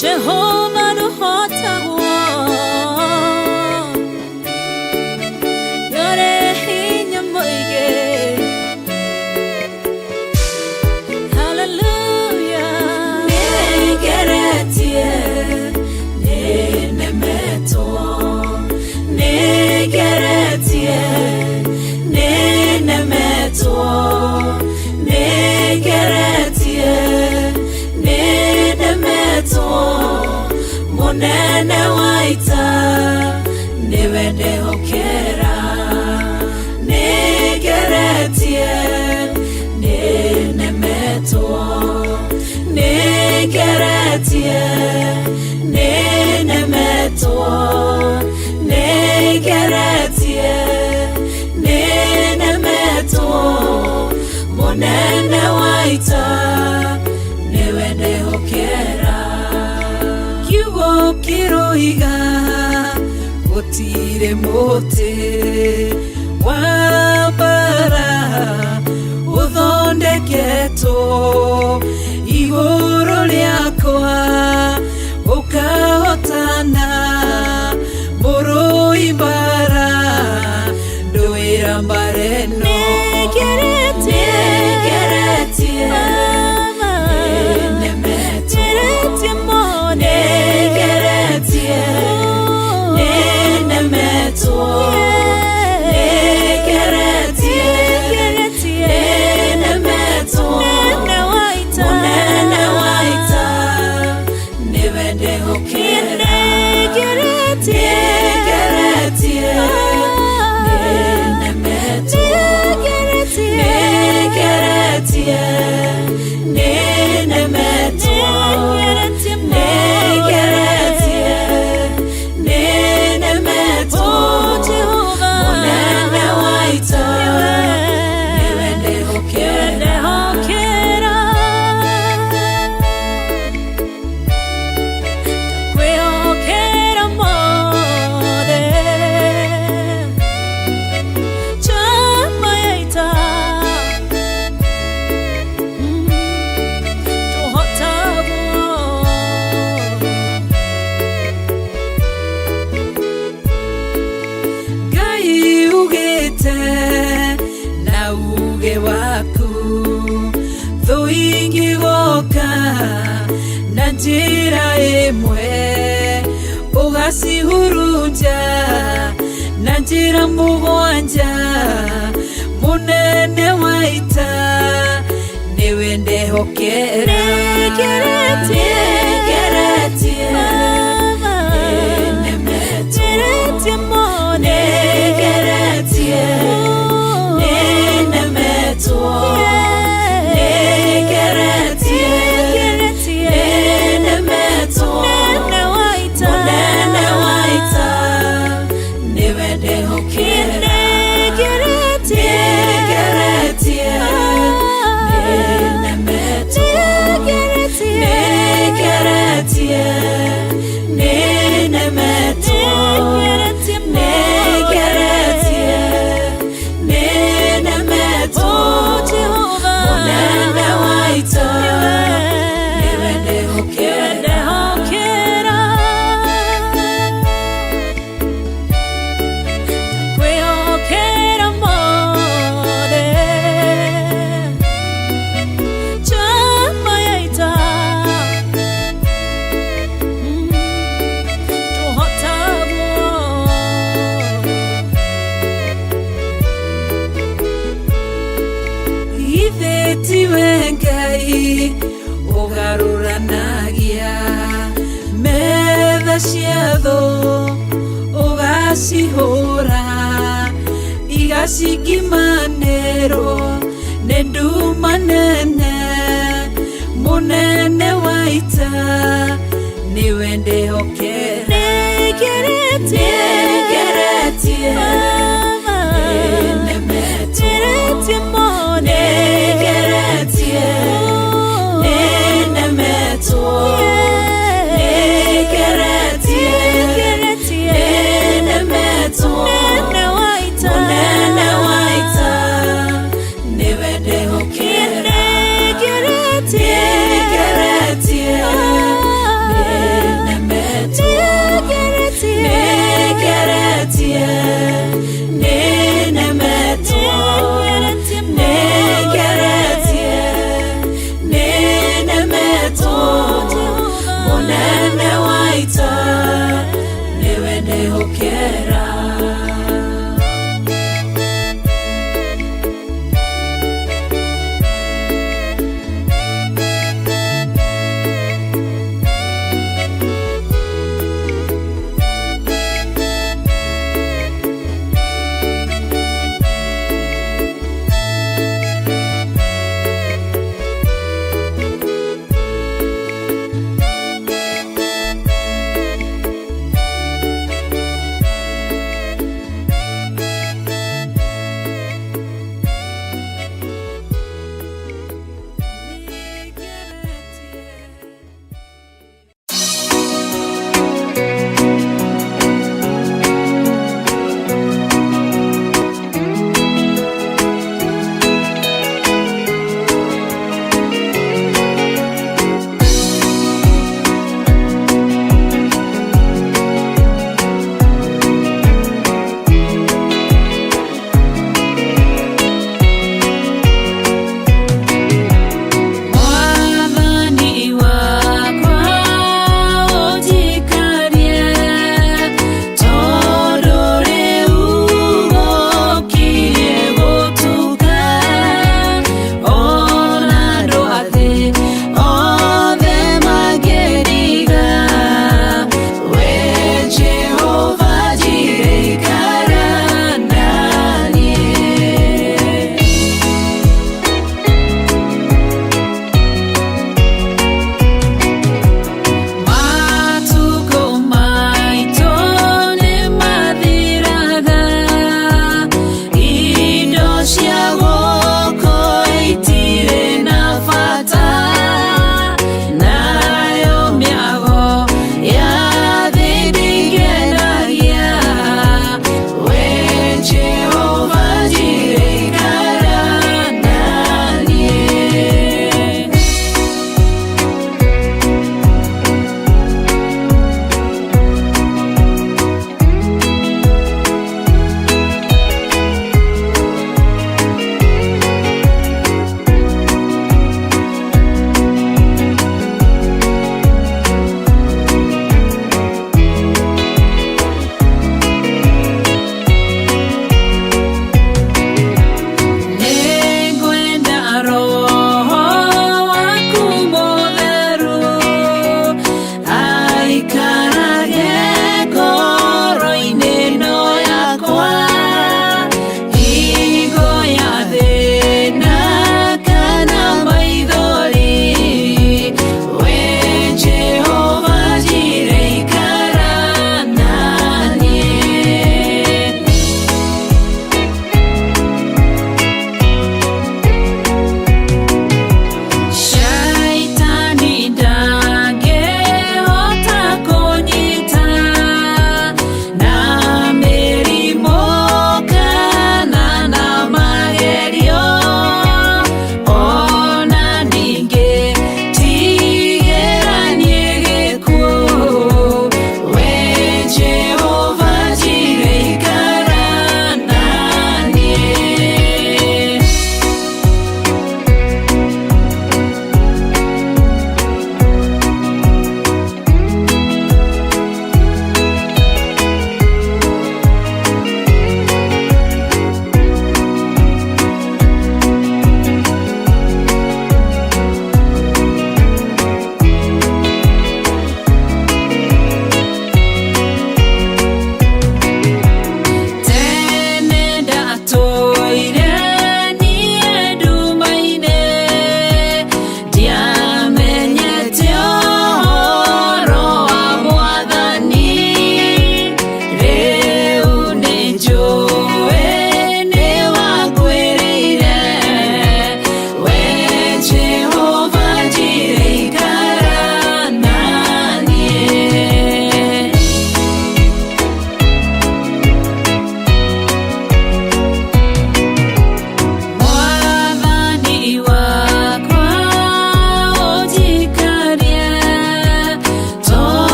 Jehovah no hotawo Yore hinya moige Hallelujah Negeretie Nenemeto Negeretie Nenemeto Negeretie Nenemeto Monene waita Newende hokera Negeretie Nenemeto Negeretie Nenemeto Negeretie Nenemeto Monene waita Newende hokera Kiwo kiroiga Otire mote Wabara Uthondeketo Iguru liakwa Ukahotana Muru ibara Nduira mbareno Negeretie Negeretie Nenemeto Negeretie mone Negeretie Nenemeto Negeretie Nenemeto Nenewaita Newende hokera Negeretie Nenemeto Negeretie Nenemeto Negeretie Nenemeto Monene waita Newende hokera Takwe hokera mode Chama yaita Gai ugete na uge waku Thuingi goka na njira imwe Ugacihurunja na njira mugwanja Munene waita Niwende hokera Negeretie Nenemeto Negeretie Nenemeto Negeretie Nenemeto Monene waita Niwende hokera Negeretie Nenemeto Negeretie Nenemeto Negeretie Nenemeto Monene waita Niwende hokera Takwe hokera mode Chama yaita Itheti wengai Ugaruranagia Metha ciatho Ugacihura Igacikimanĩrwo Nĩ nduma nene Munene waita Niwende hokera Negeretie Nenemeto Negeretie Nenemeto Negeretie Nenemeto Monene waita Niwende hokera Negeretie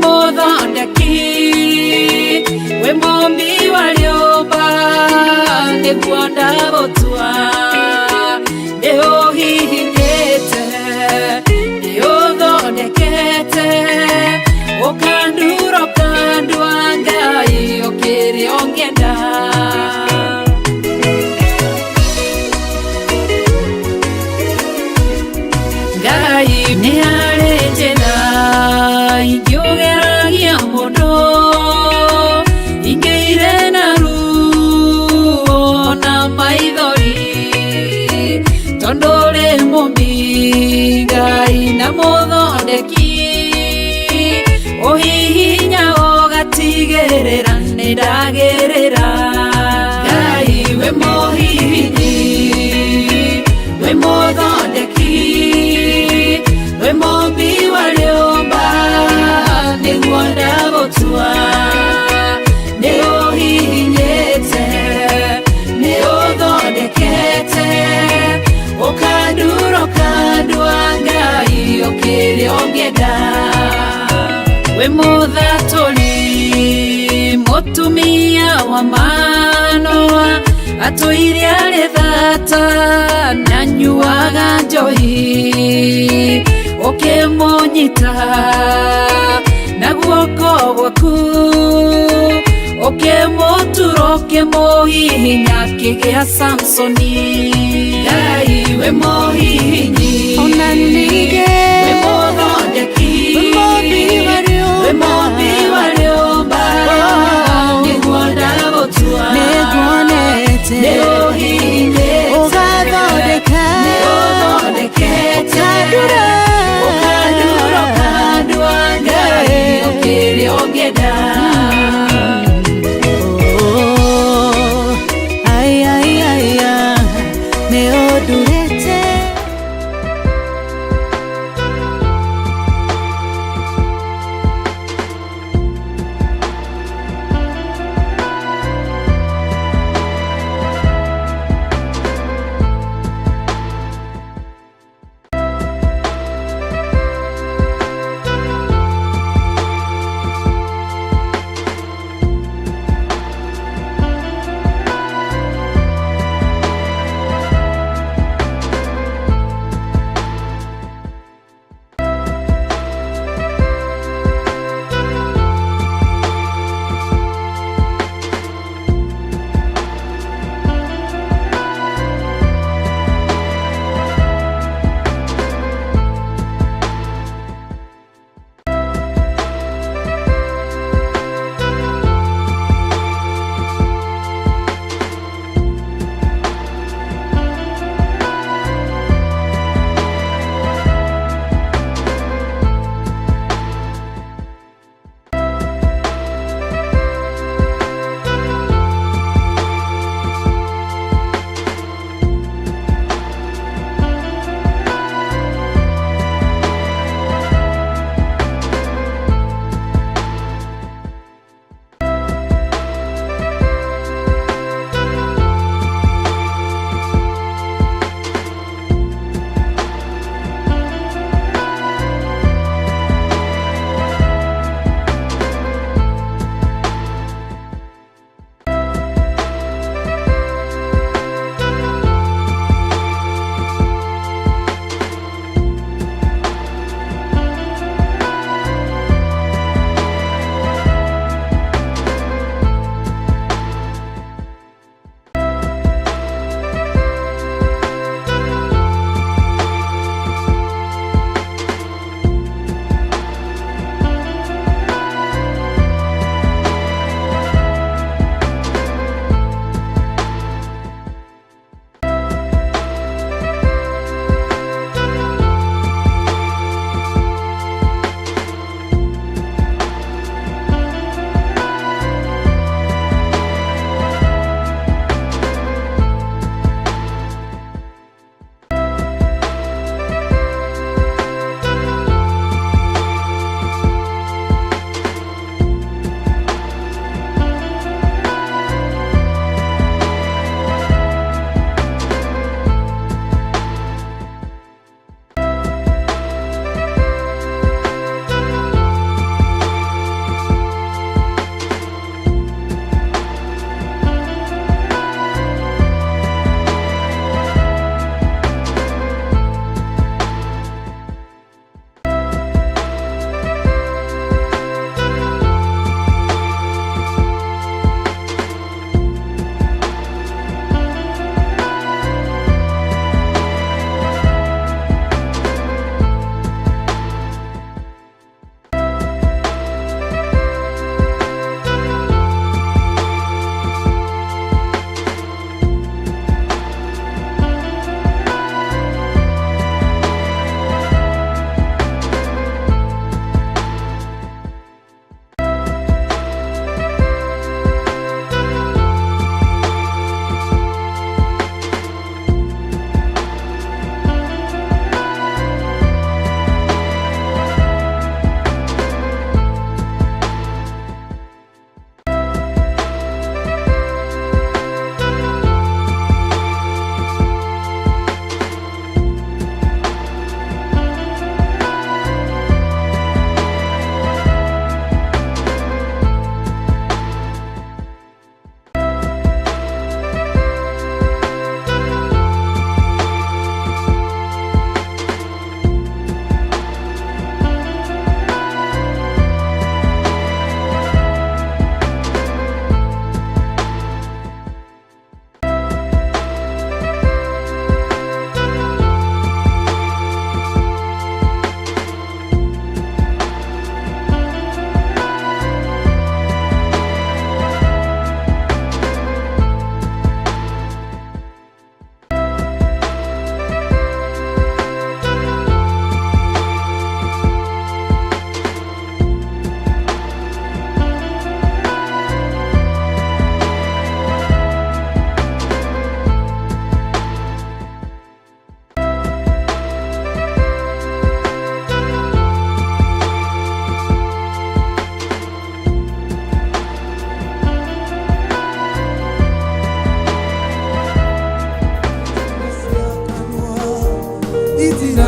muthondeki we mombi wa nyũmba nĩguo ndagũtua nĩũhihinyĩte nĩũthondekete ũkandura ũkandua Ngai ũkĩrĩa ũngĩenda Ngai nĩ harĩ njĩra ingĩũgeragia mũndũ ingĩire na ruo na maithori tondũ ũrĩ mũmbi Ngai na mũthondeki ũhihinya ũgatigĩrĩra nĩndagĩrĩra Ngai we mũhihinyi we mũthondeki we mombi wa nyũmba nĩguo ndagũtua nĩũhihinyĩte nĩũthondekete ũkandura ũkandua Ngai ũkĩrĩa ũngĩenda we mũthatũri mũtumia wa Manoa atũire arĩ thata na nyuaga njohi ũkĩmũnyita na guoko gwaku ũkĩmũtura ũkĩmũhihinya akĩgĩa Samsoni Ngai we mũhihinyi ona ningĩ we mũthondeki we mombi wa nyũmba nĩguo ndagũtua nĩguonete nĩũhihinyĩte ũgathondeka nĩũthondekete ũkandura ũkandua Ngai ũkĩrĩa ũngĩenda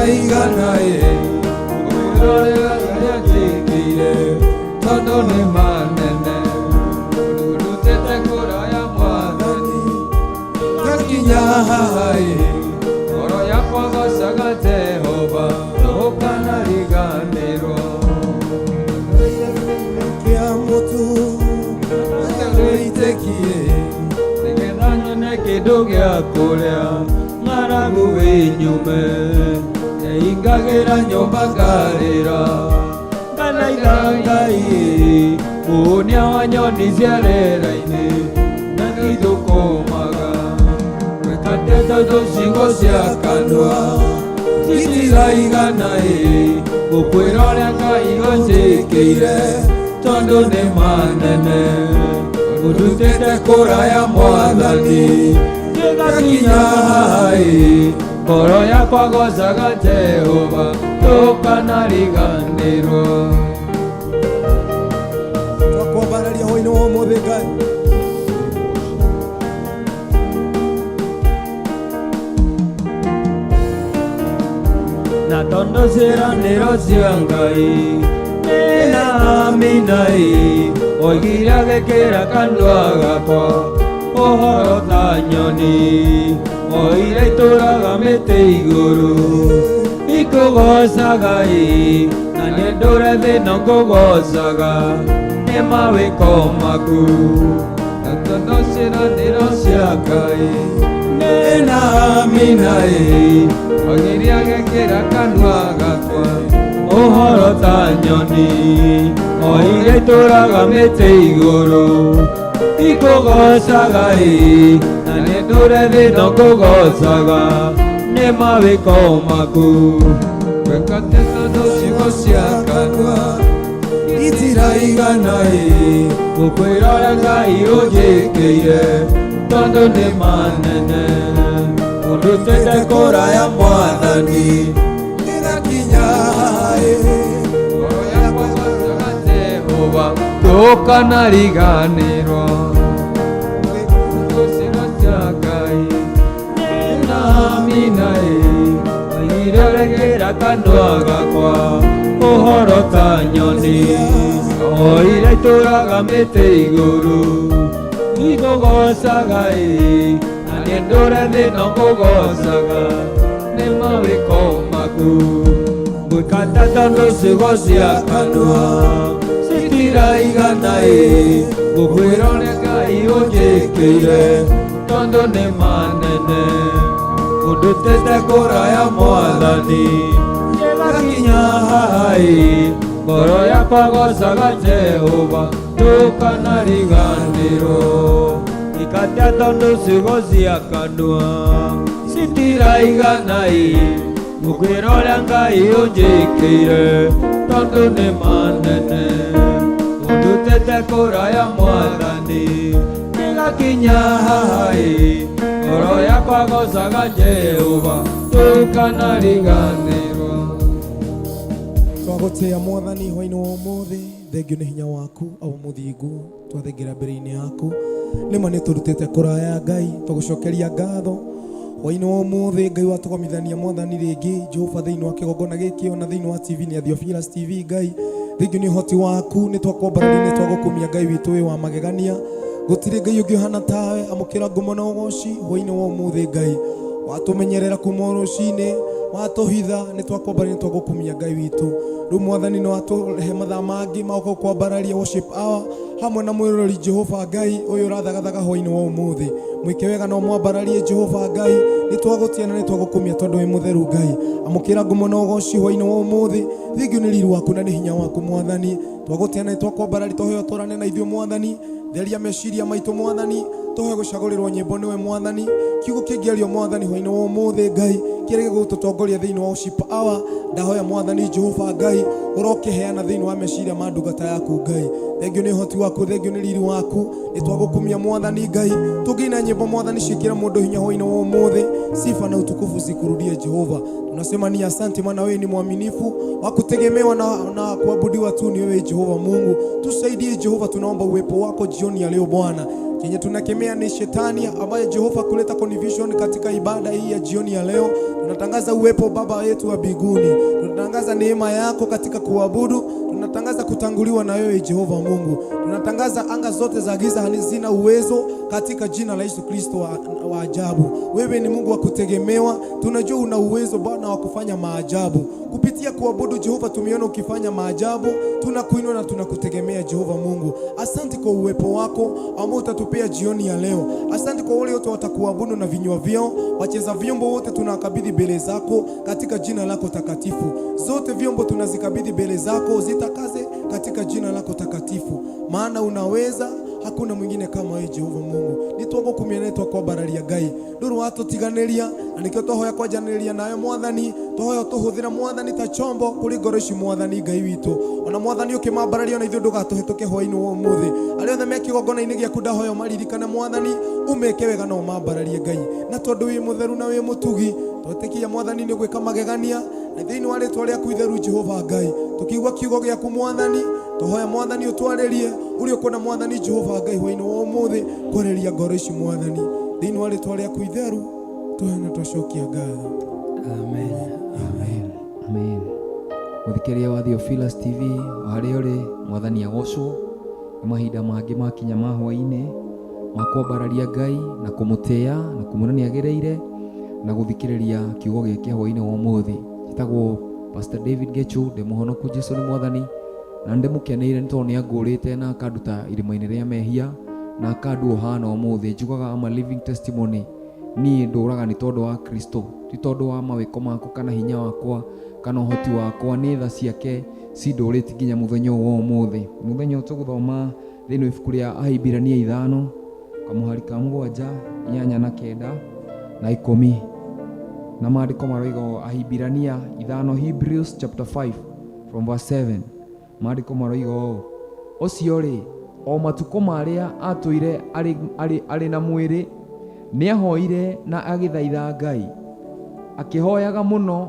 Citiraigana Mwirorega jikire Tondo ni manene Urutete kuraya mwathani Gakinya hai Ngoro yakwa gocaga Jehova Ndukanariganirwo Kia mutu Ndereitekie Nĩgetha nyone kĩndũ gĩa kũrĩa ng'aragu wĩnyume Ndeingagĩra nyũmba ngarĩra nganaitha Ngai Mũhũnia wa nyoni cia rĩera-inĩ na nĩithũkũmaga Gwĩkatĩte tũcigo cia kanua Citiraigana Gũkwĩra ũrĩa Ngai ũnjĩkĩire Tondũ nĩ manene Ũndutĩte kũraya mwathani Ngĩgakinya hai Ngoro yakwa gocaga Jehova Ndũkanariganĩrwo Twakwambararia hwainĩ wa ũmũthĩ Ngai Na tondũ ciĩranĩro cia Ngai nĩna amina Oigire agĩkĩra kanua gakwa ũhoro ta nyoni Oire itũraga mĩtĩ igũrũ ikũgocaga na nĩ ndũre thĩno ngũgocaga nĩ mawĩko maku na tondũ ciĩranĩro cia Ngai nĩna amina Oigire agĩkĩra kanua gakwa ũhoro ta nyoni Oire itũraga mĩtĩ igũrũ ikũgocaga na nĩ ndũre thĩno ngũgocaga nĩ mawĩko maku Gwĩkatĩte tũcigo cia kanua itiraigana Gũkwĩra ũrĩa Ngai ũnjĩkĩire tondũ nĩ manene Ũndutĩte kũraya mwathani Ngĩgakinya ngoro yakwa gocaga Jehova Ndũkanariganĩrwo Tũcigo cia Ngai nĩna amina Oigire agĩkĩra kanua gakwa ũhoro ta nyoni Oire itũraga mĩtĩ igũrũ ikũgocaga na nĩ ndũre thĩno ngũgocaga nĩ mawĩko maku Gwĩkatĩte tũcigo cia kanua Citiraigana Gũkwĩra ũrĩa Ngai ũnjĩkĩire tondũ nĩ manene Ũndutĩte kũraya mwathani Ngĩgakinya hai Ngoro yakwa gocaga Jehova Ndũkanariganĩrwo Gwĩkatĩte tũcigo cia kanua Citiraigana Gũkwĩra ũrĩa Ngai ũnjĩkĩire tondũ nĩ manene Ũndutĩte kũraya mwathani Ngĩgakinya hai Ngoro yakwa gocaga Jehova Ndũkanariganĩrwo Twagũtĩĩa mwathani hwainĩ wa ũmũthĩ Thengio nĩ hinya waku o mũthingu Twathengera mbere-inĩ yaku Nĩma nĩ tũrutĩte kũraya Ngai Tũgũcokeria ngatho hwainĩ wa ũmũthĩ Ngai watũgomithania mwathani rĩngĩ Jehova thĩinĩ wa kĩgongona gĩkĩ ona thĩinĩ wa TV ya Theophilus TV Ngai Thengio nĩ ũhoti waku nĩ twakwambararia nĩ twagũkumia Ngai witũ wĩ wa magegania Gũtirĩ Ngai ũngĩ ũhana tawe amũkĩra ngumo na ũgoci hwainĩ wa ũmũthĩ Ngai Watũmenyerera kuma rũcinĩ watũhitha nĩ twakwambararia nĩ twagũkumia Ngai witũ Rĩu mwathani nĩ watũhe mathaa mangĩ ma kwambararia worship hour hamwe na mwĩroreri Jehova Ngai ũyũ ũrathagathaga hwainĩ wa ũmũthĩ Mwĩke wega no mwambararie Jehova Ngai nĩ twagũtia na nĩ twagũkumia tondũ wĩ mũtheru Ngai amũkĩra ngumo na ũgoci hwainĩ wa ũmũthĩ Thengio nĩ riiri waku na nĩ hinya waku mwathani Twagũtia na nĩ twakwambararia tũheo tũrane na ithuĩ mwathani Theria meciria maitũ mwathani Tũhe gũcagũrĩrwo nyĩmbo nĩwe mwathani Kiugo kĩngĩario mwathani hwainĩ wa ũmũthĩ Ngai Kĩrege gũtũtongoria thĩinĩ wa worship hour Ndahoya mwathani Jehova Ngai Ũrokĩheana thĩinĩ wa meciria ma ndungata yaku Ngai Thengio nĩ ũhoti waku Thengio nĩ riiri waku Nĩ twagũkumia mwathani Ngai Tũngĩina nyĩmbo mwathani ciĩkĩra mũndũ hinya hwainĩ wa ũmũthĩ Sifa na utukufu zikurudie Jehova Tunasema ni asante maana wewe ni mwaminifu Wakutegemewa na kuabudiwa tu ni wewe Jehova Mungu Tusaidie Jehova tunaomba uwepo wako jioni ya leo Bwana Chenye tunakemea ni shetani ambaye Jehova kuleta confusion katika ibada hii ya jioni ya leo. Tunatangaza uwepo Baba yetu wa mbinguni. Tunatangaza neema yako katika kuabudu. Tunatangaza kutanguliwa na wewe Jehova Mungu. Tunatangaza anga zote za giza hazina uwezo katika jina la Yesu Kristo wa ajabu. Wewe ni Mungu wa kutegemewa. Tunajua una uwezo Bwana wa kufanya maajabu. Kupitia kuabudu Jehova tumeona ukifanya maajabu. Tunakuinua na tunakutegemea Jehova Mungu. Asante kwa uwepo wako ambao utatupea jioni ya leo. Asante kwa wale wote watakuabudu na vinywa vyao. Wacheza vyombo wote tunakabidhi mbele zako katika jina lako takatifu. Zote vyombo tunazikabidhi mbele zako, zitakaze katika jina lako takatifu. Maana unaweza, hakuna mwingine kama wewe Jehova Mungu. Nitwako kumianetwa kwa bararia Ngai. Nduru watu tiganeria, na nikio tohoya kwa janeria nayo Mwathani, tohoya tuhuthira Mwathani ta chombo kuri ngoroci Mwathani Ngai witu. Ona Mwathani ukimabararia na ithuĩ ndũgatũhĩtũke hwa-ini wa ũmũthĩ. Arĩa othe me kĩgongona-inĩ gĩaku ndahoya maririkane Mwathani, umeke wega no mambararie Ngai. Na tondũ wĩ mũtheru na wĩ mũtugi, twĩtĩkia Mwathani nĩ gwĩka magegania na thĩinĩ wa rĩĩtwa rĩaku itheru Jehova Ngai. Tũkĩigua kiugo gĩaku Mwathani, tũhoya Mwathani ũtwarĩrie ũrĩa ũkwenda Mwathani Jehova Ngai hwa-ini wa ũmũthĩ kwereria ngoro ici Mwathani. Thĩinĩ wa rĩĩtwa rĩaku itheru tũhana twacokia ngatho. Amen. Amen. Amen. Mũthikĩria wa Theophilus TV harĩa ũrĩ, Mwathani agocwo. Nĩ mahinda mangĩ makinya ma hwa-inĩ ma kwambararia Ngai na kũmũtĩa na kũmwĩra nĩ agĩrĩire na gũthikĩrĩria kiugo gĩkĩ hwa-inĩ wa ũmũthĩ. Njĩtagwo Pastor David Gechu, ndĩ mũhonoku Jesũ nĩ Mwathani, na ndĩmũkeneire nĩ tondũ nĩ angũrĩte na akanduta irima-inĩ rĩa mehia na akandu hana ũmũthĩ. Njugaga ama living testimony, niĩ ndũraga nĩ tondũ wa Kristo, ti tondũ wa mawĩko makwa kana hinya wakwa kana ũhoti wakwa, nĩ tha ciake cindũrĩte nginya mũthenya wa ũmũthĩ. Mũthenya tũgũthoma thĩinĩ wa ibuku rĩa Ahibirania 5 kamũhari ka 7, 8 na 9 na 10. Na maandĩko maroiga Ahibirania 5, Hebrews chapter 5 from verse 7. Maandĩko maroiga ũcio rĩ, o matukũ marĩa atũire arĩ na mwĩrĩ nĩ ahoire na agĩthaitha Ngai, akĩhoyaga mũno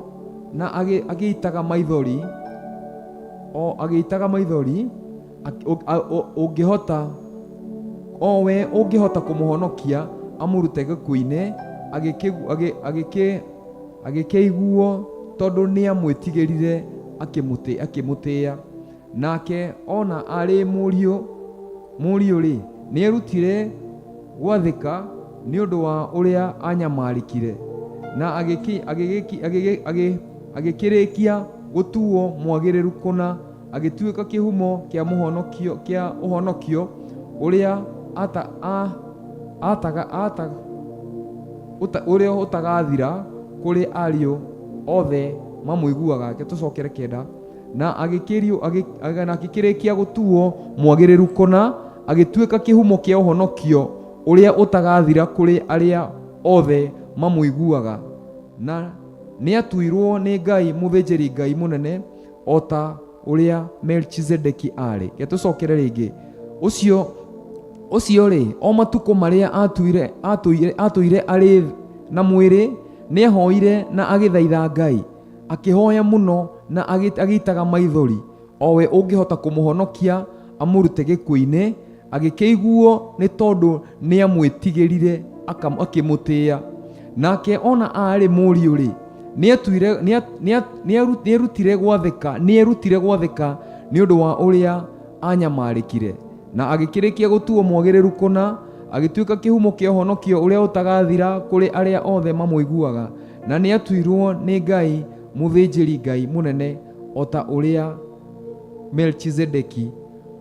na agĩitaga maithori, ũngĩhota o we ũngĩhota kũmũhonokia amũrute gĩkuũ-inĩ, agĩkĩiguo tondũ nĩ amwĩtigĩrire akĩmũtĩa. Nake ona arĩ mũriũ rĩ, nĩ erutire gwathĩka nĩ ũndũ wa ũrĩa anyamarĩkire, na agĩkĩrĩkia gũtuo mwagĩrĩru kũna, agĩtuĩka kĩhumo kĩa ũhonokio ũrĩa ũtagathira kũrĩ ariũ othe mamũiguaga. Tũcokere 9. Na agĩkĩrĩkia gũtuo mwagĩrĩru kũna, agĩtuĩka kĩhumo kĩa ũhonokio ũrĩa ũtagathira kũrĩ arĩa othe mamũiguaga. Na nĩ atuirwo nĩ Ngai mũthĩnjĩri Ngai mũnene o ta ũrĩa Melchizedeki arĩ. Tũcokere rĩngĩ. Ũcio rĩ, o matukũ marĩa atũire arĩ na mwĩrĩ nĩ ahoire na agĩthaitha Ngai, akĩhoya mũno na agĩitaga maithori, o we ũngĩhota kũmũhonokia amũrute gĩkuũ-inĩ, agĩkĩiguo nĩ tondũ nĩ amwĩtigĩrire akĩmũtĩa. Nake ona arĩ mũriũ rĩ, nĩ erutire gwathĩka nĩ ũndũ wa ũrĩa anyamarĩkire, na agĩkĩrĩkia gũtuo mwagĩrĩru kũna, agĩtuĩka kĩhumo kĩa ũhonokio ũrĩa ũtagathira kũrĩ arĩa othe mamũiguaga. Na nĩ atuirwo nĩ Ngai mũthĩnjĩri Ngai mũnene o ta ũrĩa Melchizedeki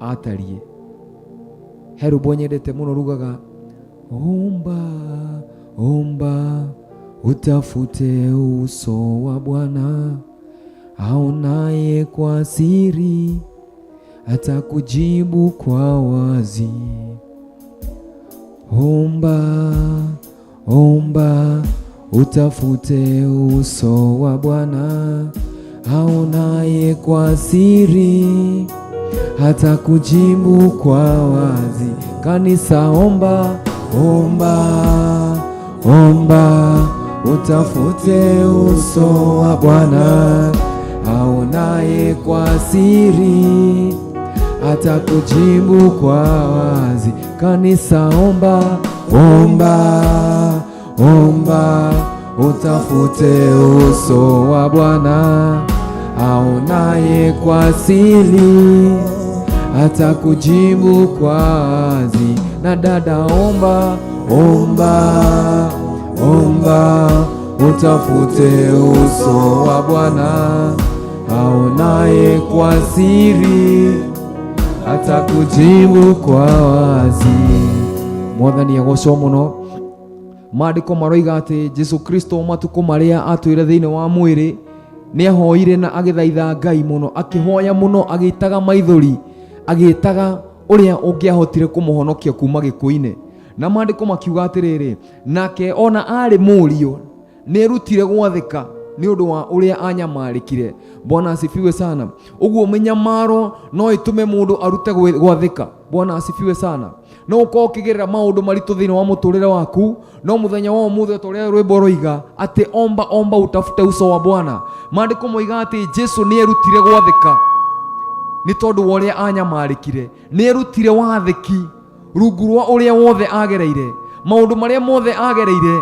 atariĩ. He rwĩmbo nyendete mũno rugaga, omba utafute uso wa Bwana, aonaye kwa siri atakujibu kwa wazi. Omba utafute uso wa Bwana, aonaye kwa siri atakujibu kwa wazi. Kanisa, omba utafute uso wa Bwana, aonaye kwa siri atakujibu kwa wazi. Kanisa, omba, omba, omba, utafute uso wa Bwana aonaye kwa siri, atakujibu kwa wazi. Na dada, omba, omba, omba, utafute uso wa Bwana aonaye kwa siri, atakujibu kwa wazi. Mwathani agocwo muno. Maandiko maroiga ati Jesu Kristo matuko maria atwire thiini wa mwiri ni ahoire na agithaitha Ngai muno, akihoya muno, agitaga maithori, agitaga uria ungiahotire kumuhonokia kuma gikuine. Na maandiko makiuga atiriri, nake ona ari murio ni rutire gwathika ni undu wa uria anyamarikire. Bwana asifiwe sana. Uguo minyamaro no itume mundu arute gwathika. Bwana asifiwe sana. No uko kigerera maundu maritu thiini wa muturire waku, no muthenya wa umuthe toria rwimbo roiga ati omba, omba, utafute uso wa Bwana. Maandiko moiga ati Jesu ni erutire gwathika ni tondu wa uria anyamarikire, ni erutire wathiki rungu rwa uria wothe agereire. Maundu maria mothe agereire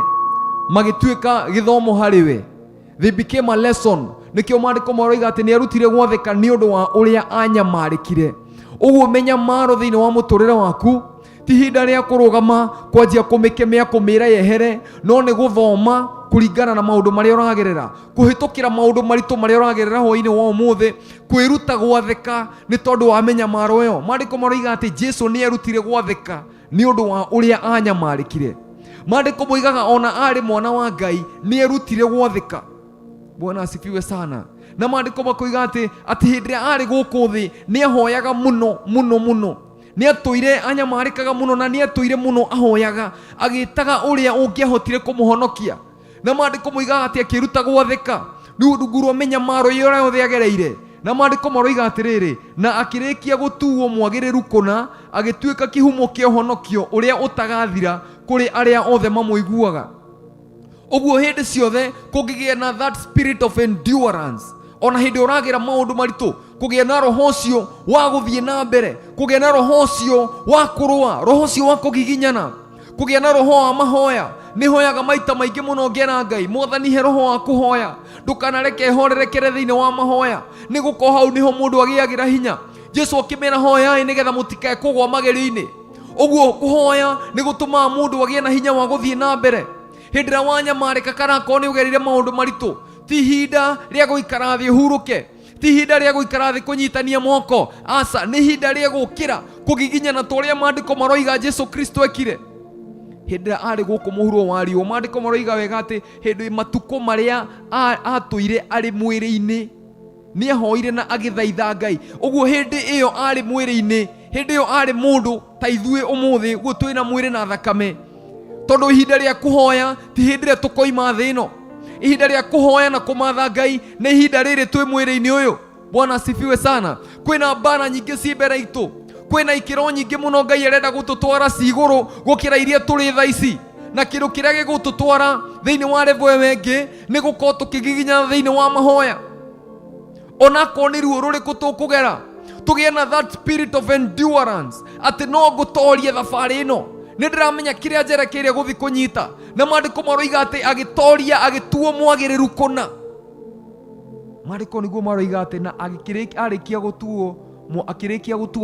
magituika githomo hariwe, they became a lesson. Nikio maandiko maroiga ati ni erutire gwathika ni undu wa uria anyamarikire. Uguo menya maro thiini wa muturire waku ti hinda ria kurugama kwanjia kumikemea kumira yehere, no ni guthoma kuringana na maundu maria uragerera, kuhitukira maundu maritu maria uragerera hwa-ini wa umuthi, kwiruta gwathika ni tondu wa menya maro yo. Maandiko maroiga ati Jesu ni erutire gwathika ni undu wa uria anyamarikire. Maandiko moigaga ona ari mwana wa Ngai ni erutire gwathika. Bwana asifiwe sana. Na maandiko makoiga ati hindi ria ari guku thi ni ahoyaga muno muno muno, ni atwire anyamarikaga muno, na ni atwire muno ahoyaga, agitaga uria ungiahotire kumuhonokia. Na maandiko moigaga ati akiruta gwathika ni rungu rwa minyamaro yora yothe agereire. Na maandiko maroiga atiriri, na akirikia gutuo mwagiriru kuna, agituika kihumo kia uhonokio uria utagathira kuri aria othe mamuiguaga. Uguo hindi ciothe kungigia na that spirit of endurance, ona hindi uragira maundu maritu, kugia na roho cio wa guthie na mbere, kugia na roho cio wa kurua, roho cio wa kugiginyana, kugia na roho wa mahoya. Ni hoyaga maita maingi muno ngiera Ngai, Mwathani he roho wa kuhoya, ndukanareke horerekere thiini wa mahoya, ni guko hau niho mundu agiagira hinya. Jesu akimera hoyai nigetha mutikae kugwa magerio-ini. Uguo kuhoya ni gutuma mundu agie na hinya wa guthie na mbere. Hindi ria wanyamarika kana ko ni ugerire maundu maritu, ti hinda ria guikara thi uhuruke, ti hinda ria guikara thi kunyitania moko. Asa ni hinda ria gukira kugiginyana toria maandiko maroiga Jesu Kristo ekire. Hindi ria ari guku muhuro wa riu, maandiko maroiga wega ati hindi matuko maria atwire ari mwiri-ini ni ahoire na agithaitha Ngai. Uguo hindi iyo ari mwiri-ini, hindi iyo ari mundu ta ithue umuthi guo twina mwiri na thakame. Tondu ihinda ria kuhoya ti hindi ria tukoima thi ino, ihinda ria kuhoya na kumatha Ngai ni ihinda riri twi mwiri-ini uyu. Bwana asifiwe sana. Kwina mbara nyingi ci mbere itu, kwina ikiro nyingi muno Ngai arenda gututwara ciguru gukira iria turi tha ici, na kindu kiria gigututwara thiini wa level wengi ni gukorwo tukigiginya thiini wa mahoya. Onako ni ruo ruriku tukugera, tugie na that spirit of endurance, ati no gutorie thabari ino, ni ndiramenya kiria njerekeire guthi kunyita. Na maandiko maroiga ati agitoria agituo mwagiriru kuna. Maandiko niguo maroiga ati na arikia gutuo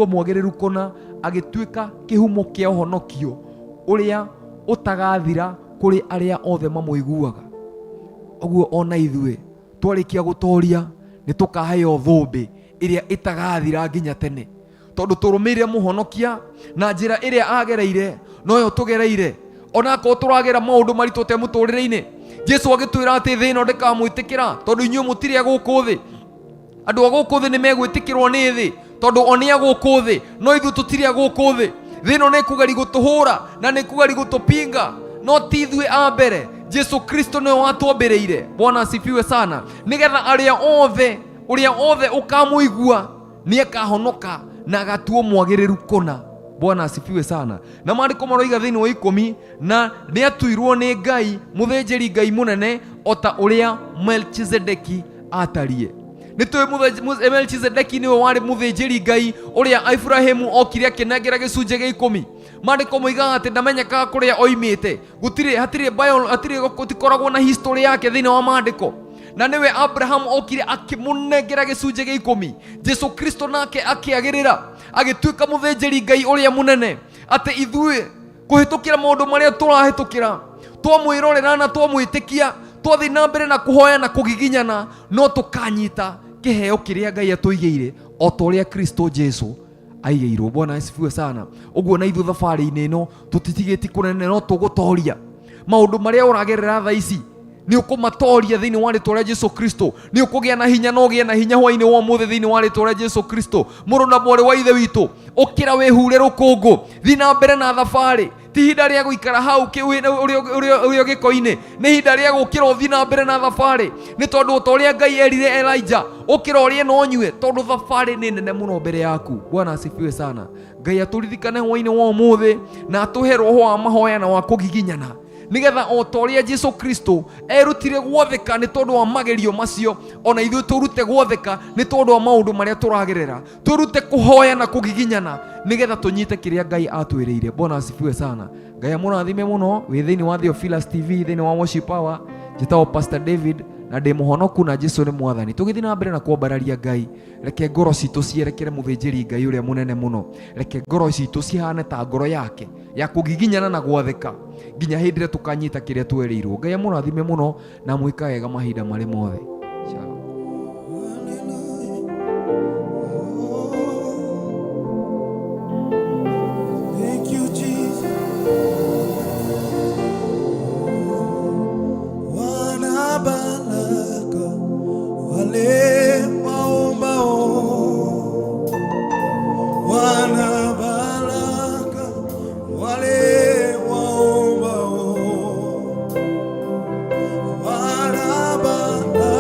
mwagiriru kuna, agituika kihumo kia uhonokio uria utagathira kuri aria othe mamuiguaga. Uguo ona ithue twarikia gutoria ni tukaheo thumbi iria itagathira nginya tene, tondu turumirire muhonokia na njira iria agereire noyo tugereire. Ona ko turagera maundu maritu te muturire-ini, Jesu agitwira ati thi no ndikamwitikira tondu inyuĩ mutiri a guku thi. Andu a guku thi ni megwitikirwo ni thi tondu oni a guku thi, no ithu tutiri a guku thi. Thi no ni kugeri gutuhura na ni kugeri gutupinga, no ti ithuĩ a mbere. Jesu Kristo niwe watwambĩrĩire. Bwana asifiwe sana. Nigetha uria othe ukamuigua ni akahonoka na agatuo mwagiriru kuna. Bwana asifiwe sana. Na maandiko maroiga thiini wa 10 na ni atuirwo ni Ngai muthinjiri Ngai munene ota uria Melchizedeki atarie. nitwe Melchizedeki niwe wari muthinjiri Ngai uria Ibrahimu okire akinengera gicunje gia 10. Maandiko moigaga ati ndamenyekaga kuria oimite, gutikoragwo na history yake thiini wa maandiko, na niwe Abraham okire akimunengera gicunje gia 10. Jesu Kristo nake akiagirira agituika muthinjiri Ngai uria munene, ati ithuĩ kuhitukira maundu maria turahitukira, twamwirorera na twamwitikia, twathi na mbere na kuhoya na kugiginyana, no tukanyita kiheo kiria Ngai atuigeire o ta uria Kristo Jesu aigeirwo. Bwana asifiwe sana. Uguo na ithu thabari-ini ino tutitigiti kunene, no tugutoria maundu maria uragerera tha ici, ni ukumatoria thiini wa ritwa ria Jesu Kristo. Ni ukugia na hinya, no ugie na hinya hwa-ini wa umuthi thiini wa ritwa ria Jesu Kristo. Muru na mwari wa ithe witu, ukira wihure rukungu, thi na mbere na thabari. Ti hinda ria guikara hau urio giko-ini, ni hinda ria gukira uthi na mbere na thabari, ni tondu ta uria Ngai erire Elijah, ukira urie no nyue, tondu thabari ni nene muno mbere yaku. Bwana asifiwe sana. Ngai aturirikane hwa-ini wa umuthi na atuhe roho wa mahoya na wa kugiginyana, nigetha o ta uria Jesu Kristo erutire gwathika ni tondu wa magerio macio, ona ithuĩ turute gwathika ni tondu wa maundu maria turagerera, turute kuhoya na kugiginyana nigetha tunyite kiria Ngai atwiriire. Bwana asifiwe sana. Ngai amurathime muno. Wi thiini wa Theophilus TV, thiini wa Worship Power, njitagwo Pastor David na ndi muhonoku na Jesu ni mwathani. Tugithi na mbere na kuombararia Ngai, reke ngoro citu cierekere muthinjiri Ngai uria munene muno, reke ngoro citu cihane ta ngoro yake ya kugiginyana na gwathika nginya hindi ria tukanyita kiria twerirwo. Ngai amurathime muno na mwika wega mahinda mari mothe. Shalom. Thank you, Jesus. Wanabaraka wale waombao, wanabaraka wale waombao, wanabaraka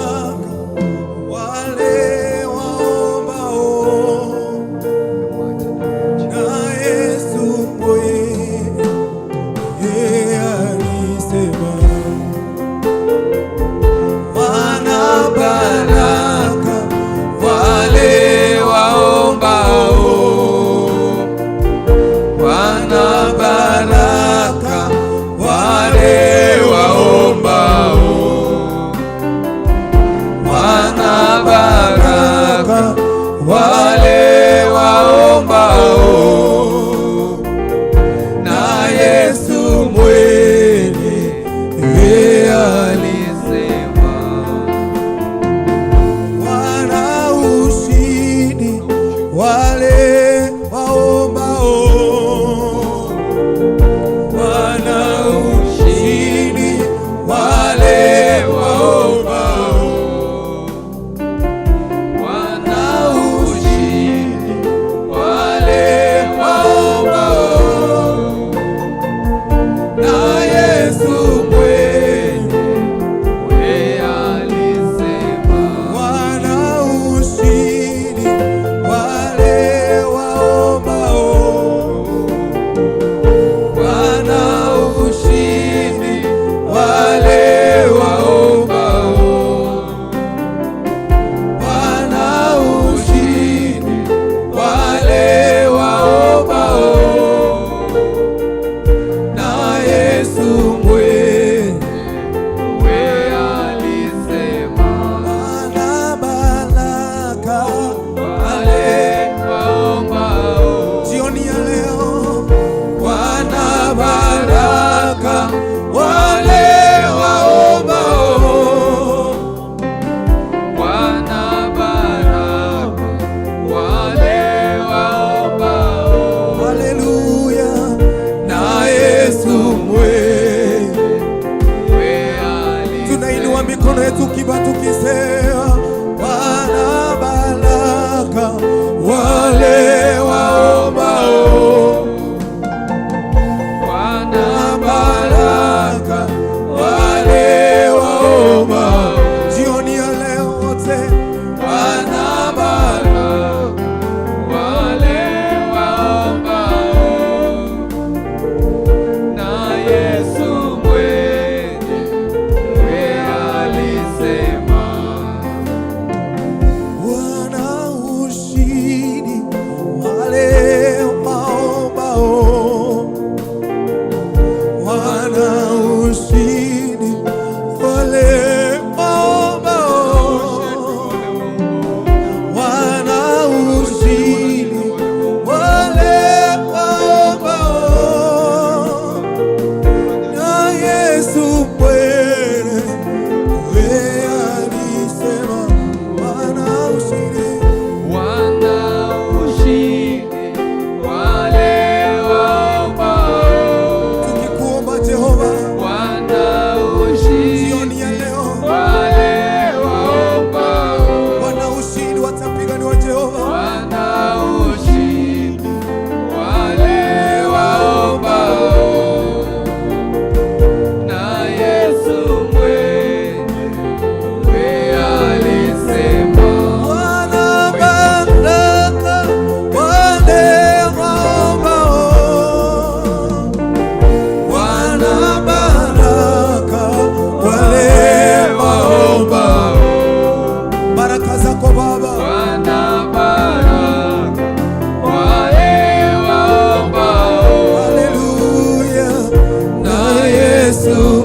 Yesu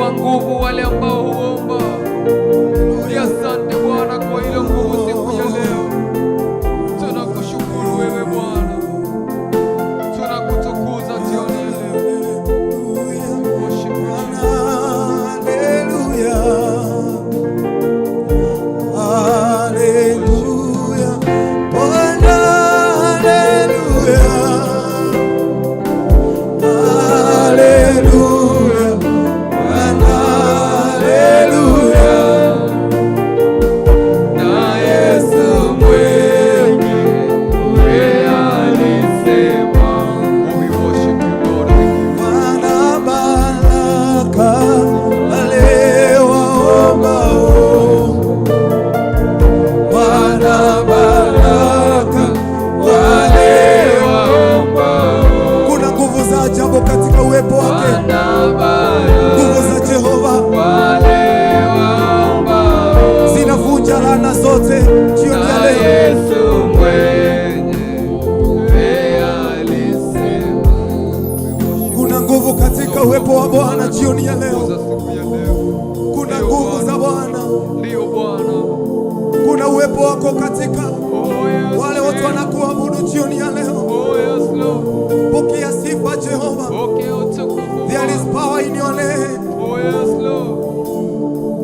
mwenye nguvu wale ambao huomba. Asante Bwana kwa ile nguvu siku ya leo. Tunakushukuru wewe Bwana, tunakutukuza jioni ya leo. katika uwepo wake, nguvu za Jehova zinavunja laana zote jioni ya leo. Kuna nguvu katika uwepo wa Bwana jioni ya leo. Kuna nguvu za Bwana, kuna uwepo wako katika wale watu wanakuabudu jioni ya leo. Pokea sifa Jehova. There is power in your name.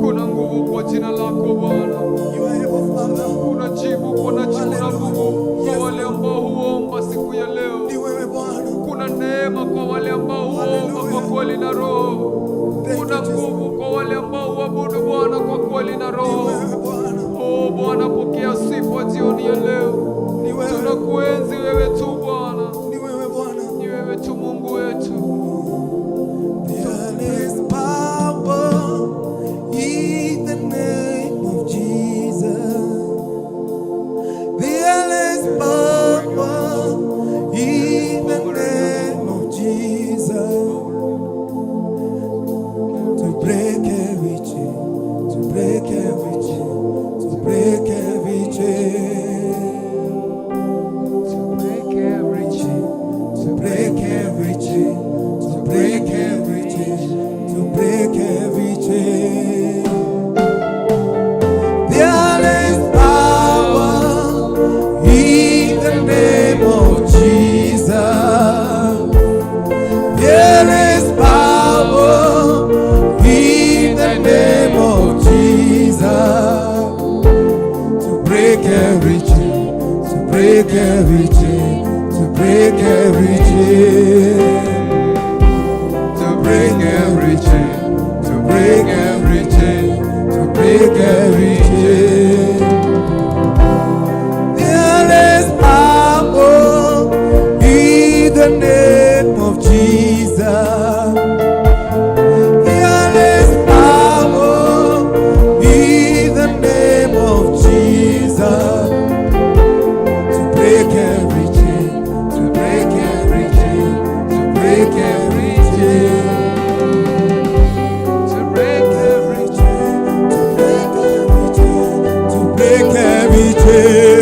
Kuna nguvu kwa jina lako Bwana. Kuna jibu, kuna jibu na nguvu kwa wale ambao huomba siku ya leo. Kuna neema kwa wale ambao huomba kwa kweli na roho. Kuna nguvu kwa wale ambao huabudu Bwana kwa kweli na roho. Oh Bwana, pokea sifa jioni ya leo. Tunakuenzi wewe tu Bwana. Ni wewe tu Mungu wetu. There is power in the name of Jesus. There is power in the name of Jesus. To break every chain, to break every chain, to break every chain, to break every chain, to break every chain, to break every chain, to break every chain. There is power in the name of Jesus. There is power in the name of Jesus. To break every chain, to break every chain, to break every chain, to break every chain, to break every chain, to break every chain. There is power in the name of Jesus. There is power in the name of Jesus. To break every chain, to break every chain, to break every chain, to break every chain, to break every chain, to break every chain.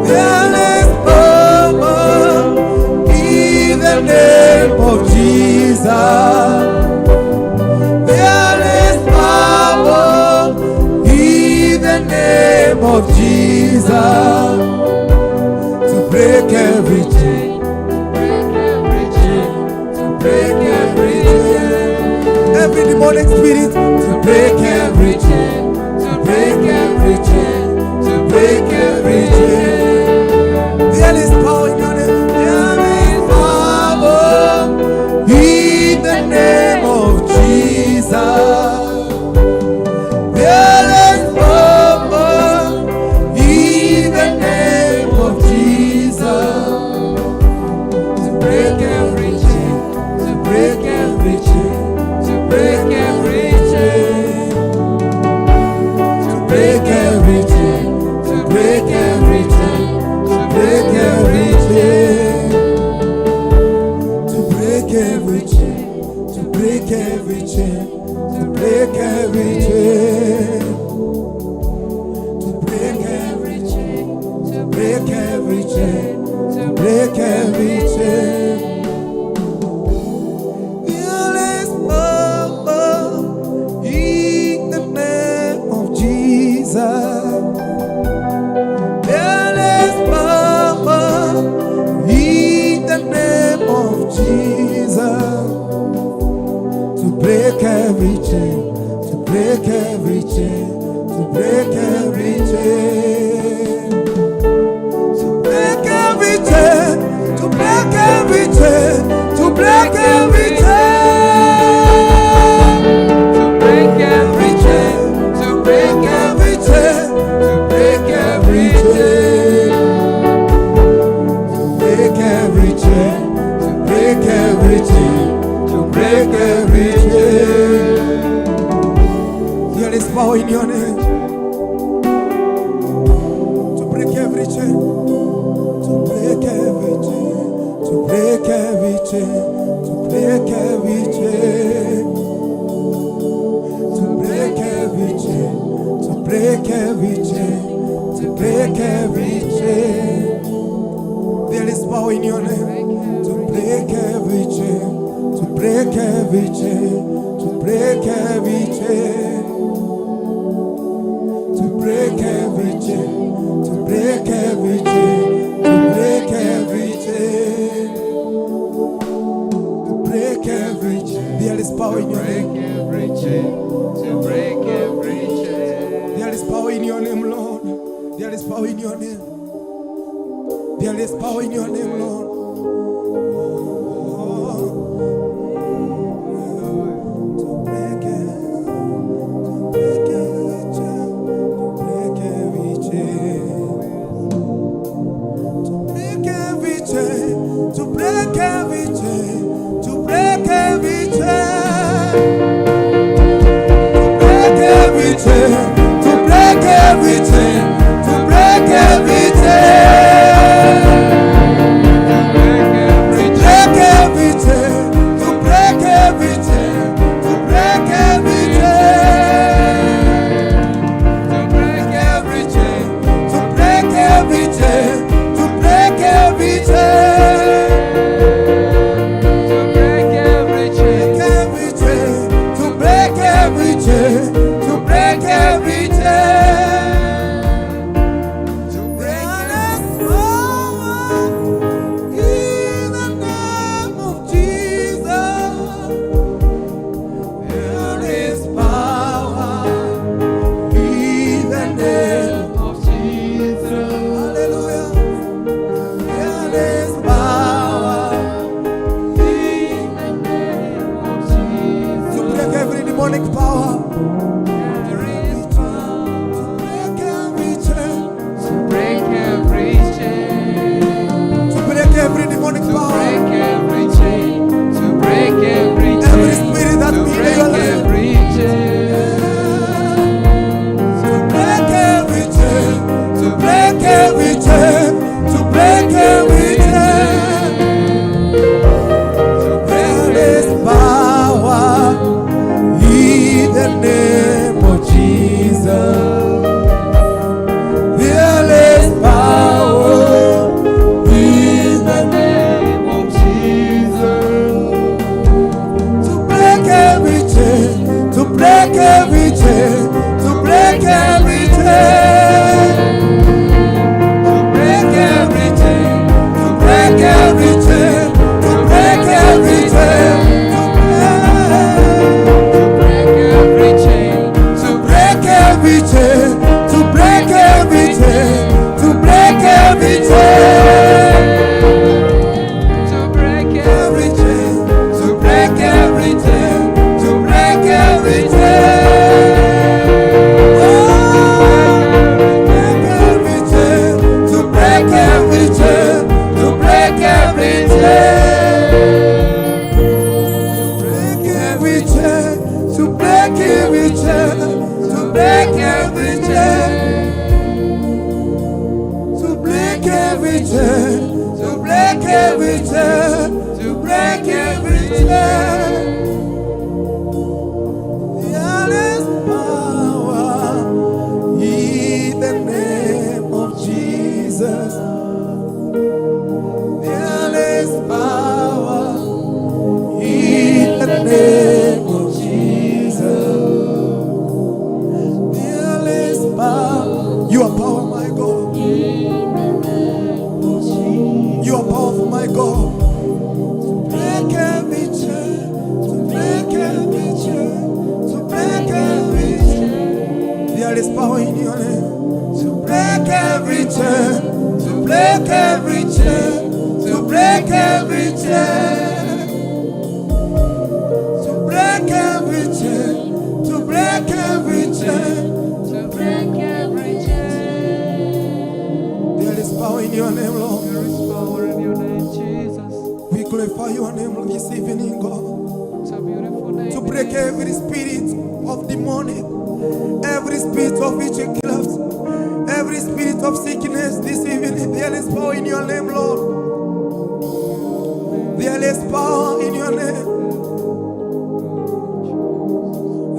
There is power in the name of Jesus. There is power in the name of Jesus. To break every chain, to break every chain, every demonic spirit, to break Jesus. There is power in the name of Jesus to break every chain, to break every chain, to break every chain, to break every chain, to break every chain, to break every chain, to break every chain, to break every chain, to break every chain, to break every chain, to break every chain, to break every chain. There is power in your name to break every chain, to break every chain, to break every chain, to break every chain, to break every chain, to break every chain, to break every chain. There is power in your name to break every chain, to break every chain, to break every chain, to break every chain, to break every chain, to break every chain, to break every chain. There is power in your name. Every chain, to break every chain. There is power in your name, Lord. There is power in your name. There is power in your name, Lord. To break every chain, to break every chain, to break every chain, to break every chain, to break every chain, to break every chain, to break every chain, to break every chain, to break every chain, to break every chain, to break every chain, to break every chain, to break every chain, to break every chain, to break every chain, to break every chain. There is power in the name of Jesus. Hallelujah. There is power in the name of Jesus. To break every demonic power. There is power to break every chain. To break every chain. To break every demonic To power. break every chain. To break every chain. Every spirit that To be in break your life. every chain. To break every chain. To break every chain. To break every chain. There is power in the name of Jesus. There is power in the name of Jesus. To break every chain, to break every chain, to break every chain, to break every chain, to break every chain, to break every chain, To break every chain. to break every chain, to break every chain, to break every chain, To break every chain. to break every chain, to break every chain. Oh, break every chain, to break every chain, to break every chain. power in your name to break every chain, to break every chain, to break every chain, to break every chain, to break every chain, to break every chain. There is power in your name, Lord. There is power in your name, Jesus. We glorify your name this evening, God. It's a beautiful name. To break every spirit of demonic, every spirit of witchcraft, every spirit of sickness this evening. There is power in your name, Lord. There is power in your name.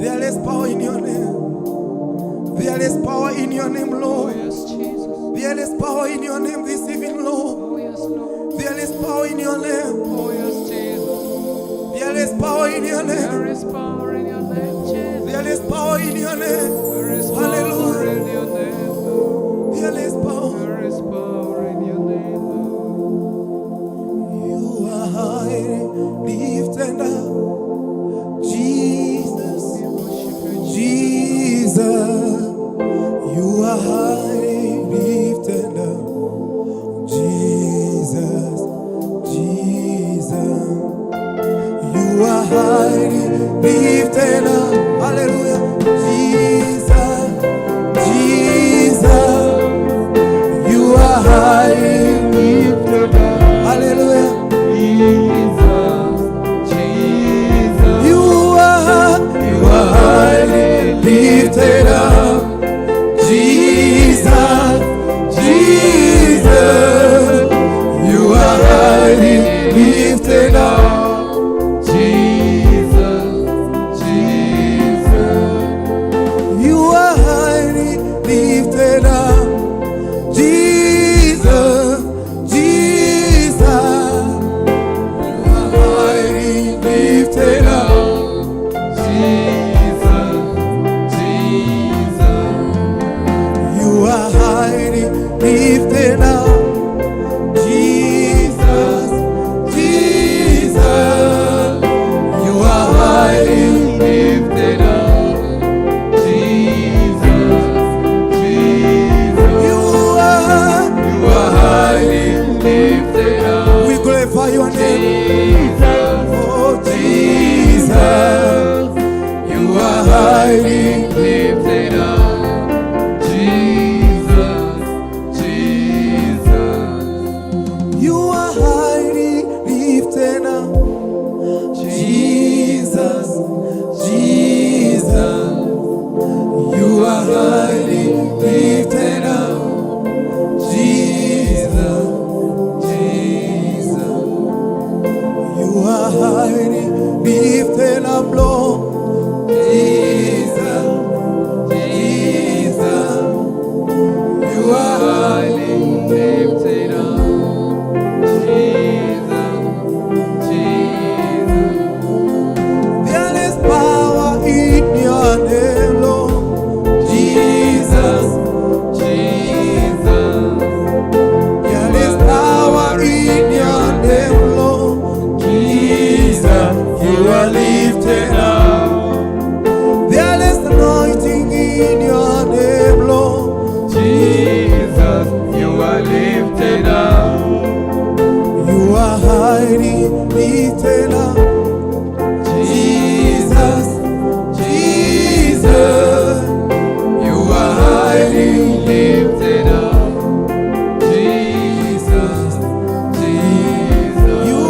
There is power in your name. There is power in your name, Oh Lord. yes, Jesus. There is power in your name this evening, Lord. Oh yes, Lord. There is power in your name. Oh yes, Jesus. There is power in your name. There is power in your name, Jesus. There is power in your name. There is power Hallelujah. in your name. There is power. There is power in your name. You are high, lifted up, Jesus, Jesus. You are high, lifted up, Jesus, Jesus. You are high, lifted up, hallelujah, Jesus, Jesus. You are high, lifted up, hallelujah. You are highly lifted up, Jesus, Jesus. You are highly lifted up, you are highly lifted up, Jesus, Jesus. You are highly lifted up. You are highly lifted up, Jesus, Jesus. You are highly lifted up, you are highly lifted up. We glorify your name, oh Jesus. You are highly lifted up. You are highly lifted up, Jesus, Jesus. You are highly lifted up, Jesus, Jesus. You are highly lifted up, Lord, Jesus, Jesus. You are highly lifted up. There is power in your name, Lord. Jesus, Jesus. There is power in your name, Lord. Jesus, you are lifted up. There is anointing in your name, Lord. Jesus, you are lifted up. You are highly lifted up. Jesus, Jesus. You are highly lifted up. Jesus, Jesus. You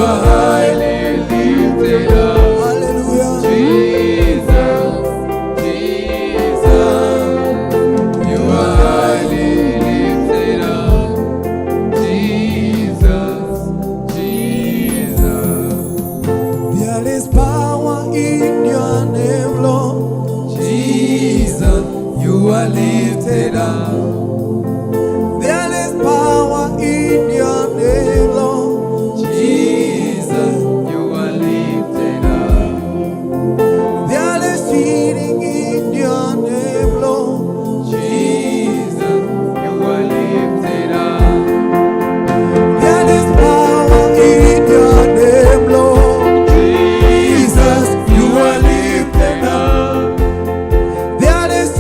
are highly lifted up. Hallelujah. Jesus, Jesus. You are highly lifted up. Jesus, Jesus. There is power in your name, Lord. Jesus, you are lifted up. There is power in your name, Lord. Jesus, you are lifted up. There is healing in your name, Lord. Jesus, you are lifted up. There is power in your name, Lord. Jesus, you are lifted up. There is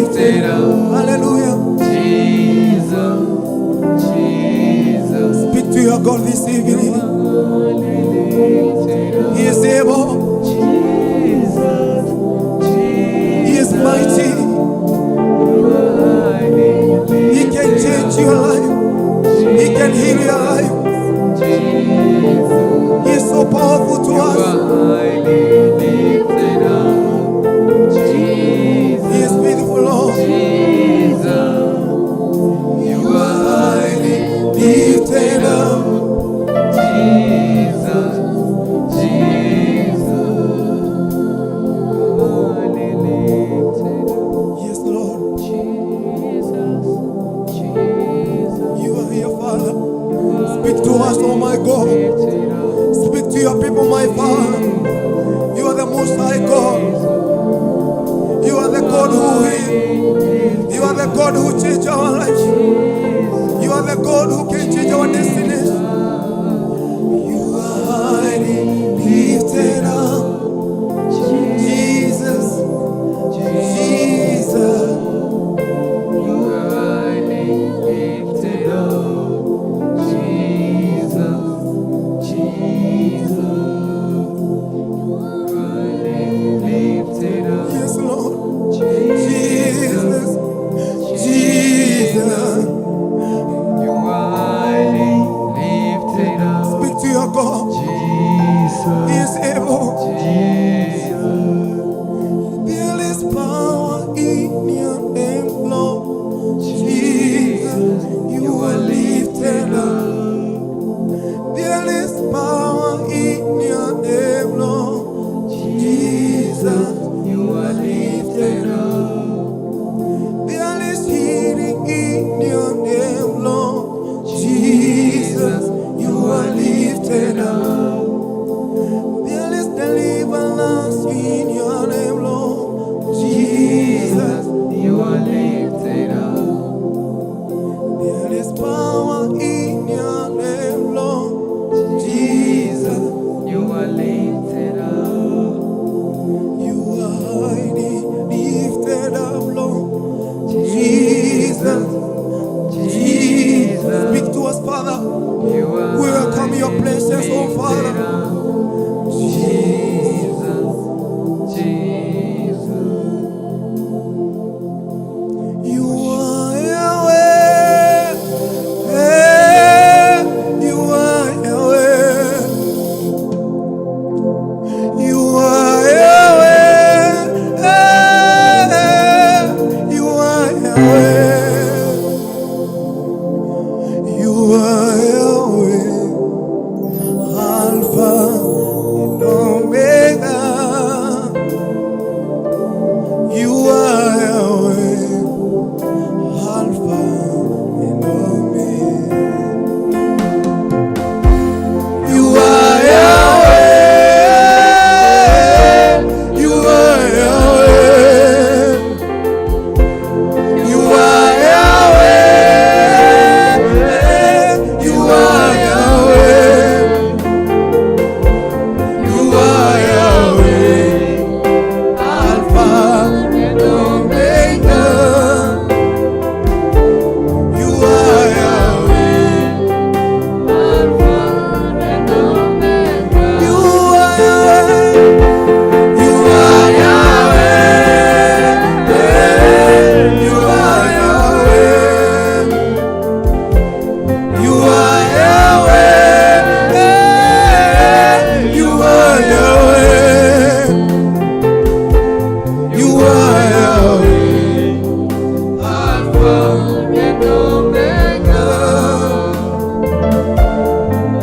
lifted up. Hallelujah. Jesus, Jesus. Speak to your God this evening. He is able. Jesus, He is mighty. He can change your life. He can heal your life. He is so powerful to us. He is beautiful, Lord. You are highly Lifted up. Jesus, Jesus, highly lifted up. Yes, Lord. Jesus, Jesus, You are here, Father. Speak to us, oh my God. lifted up. Speak to your people, my Father. You are the Most High God. You are the God who heals. You are the God who changes our lives. You are the God who can change our destinies. You are highly lifted up. Jesus, Jesus. You are highly lifted up. Jesus, Jesus, highly lifted up. Yes, Lord. Jesus, Jesus. you are highly lifted up. Speak to your God. Jesus, He is able. Jesus, There is power in your name, Lord. Jesus, you are lifted up. There is power in your name, Lord. Jesus, you are lifted up. There is healing in your name, Lord. Jesus, you are lifted up. There is deliverance in your name, Lord. Jesus, you are lifted up. there is power in your name, Lord. Jesus, You are lifted up. you are highly lifted up, Lord. Jesus, Jesus, speak to us, Father. You are We welcome your presence, oh Father. Jesus, Jesus, You are Yahweh. You are Yahweh. You are Yahweh. You are Yahweh. You are Yahweh. Alpha and Omega. You are Yahweh. Alpha and Omega. You are Yahweh. You are Yahweh. You are Yahweh. You are Yahweh. You are Yahweh. Alpha and Omega. You are Yahweh. Alpha and Omega. You are Yahweh. You are Yahweh. You are Yahweh. You are Yahweh. You are Yahweh. You are Yahweh. Alpha and Omega.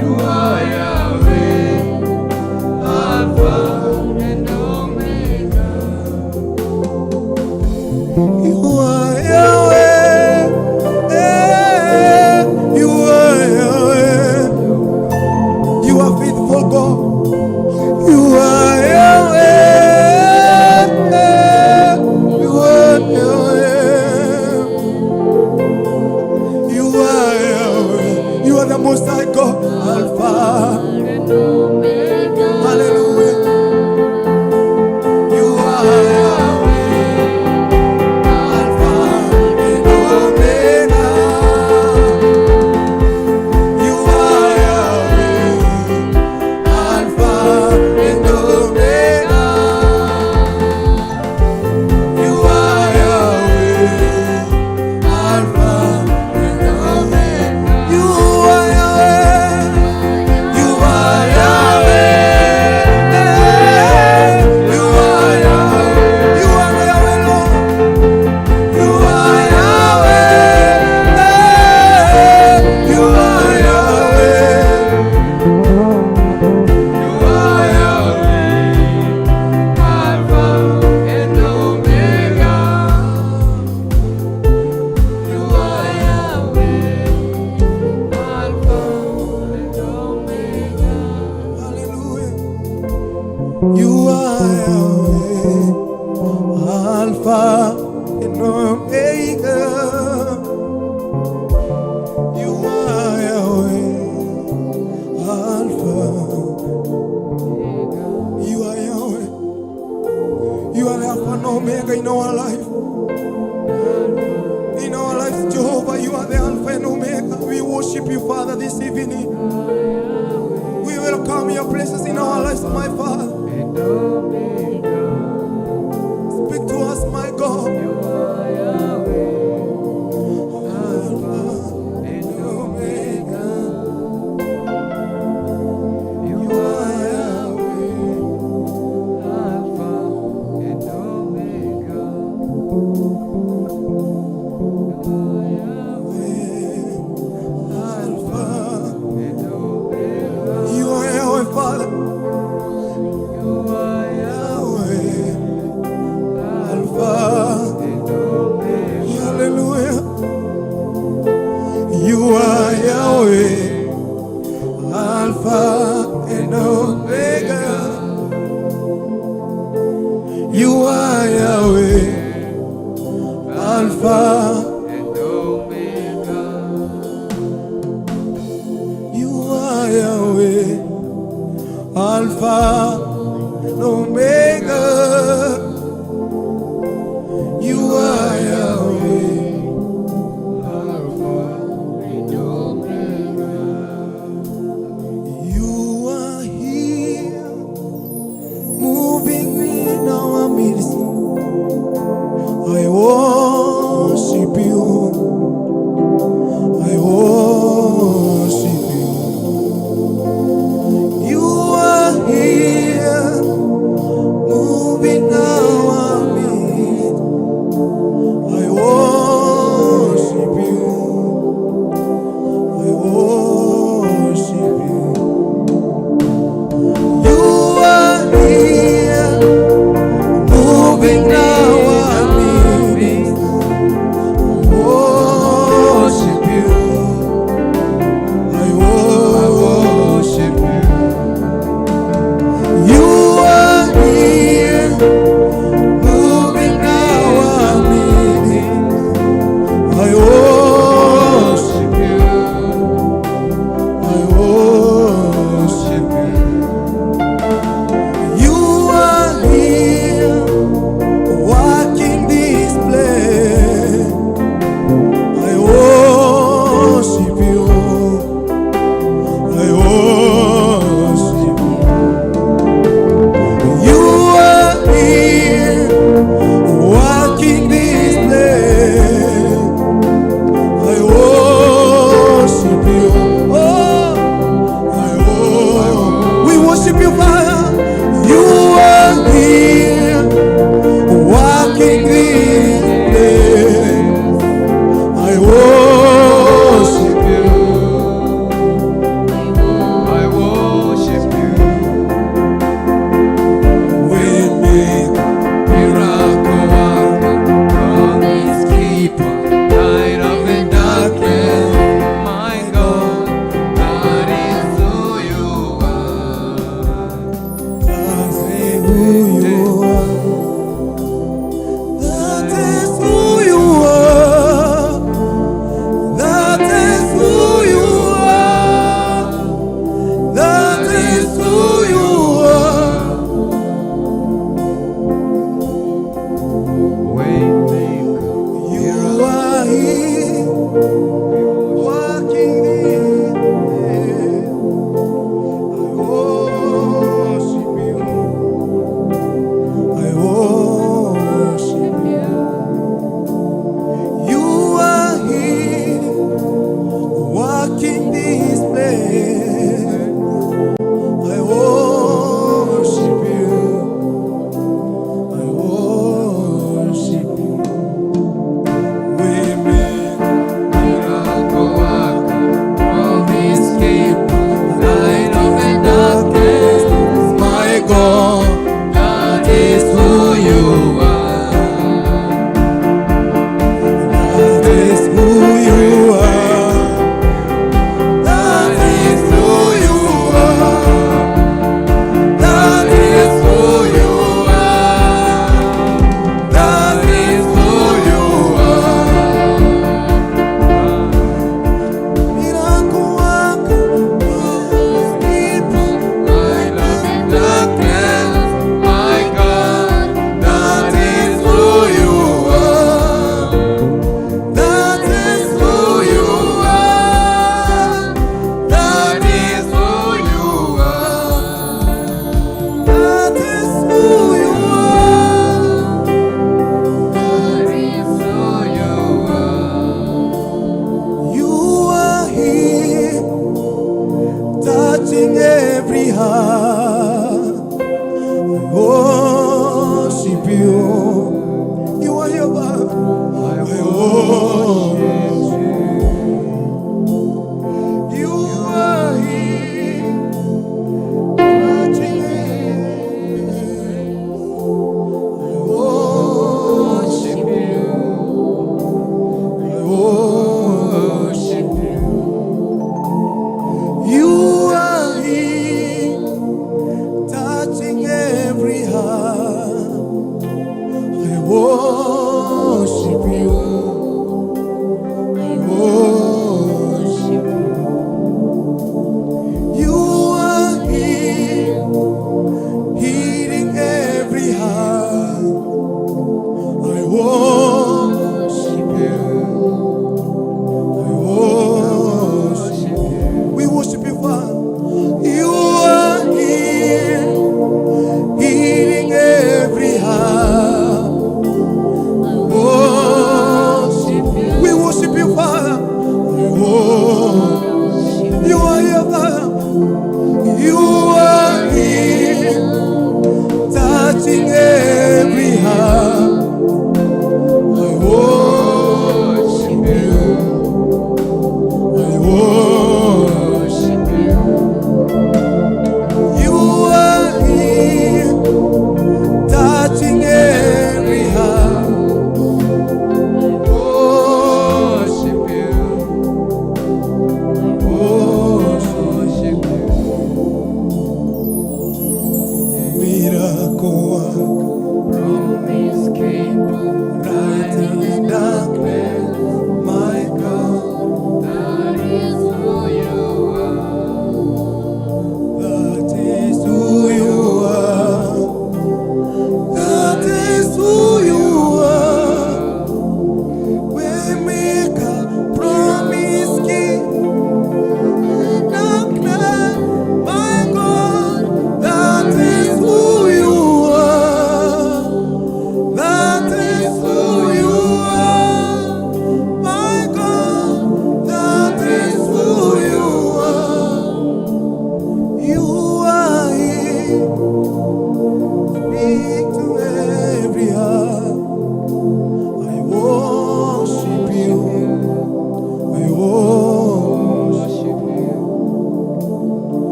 You are Yahweh. Alpha and Omega. You are Yahweh. You are Yahweh. You are faithful God. You are Yahweh. You are Yahweh. You are Yahweh. You are the Most High God. Alpha. And Omega. Hallelujah. You are Yahweh. worship you, Father, this evening. We welcome your presence in our lives, my Father. Speak to us, my God.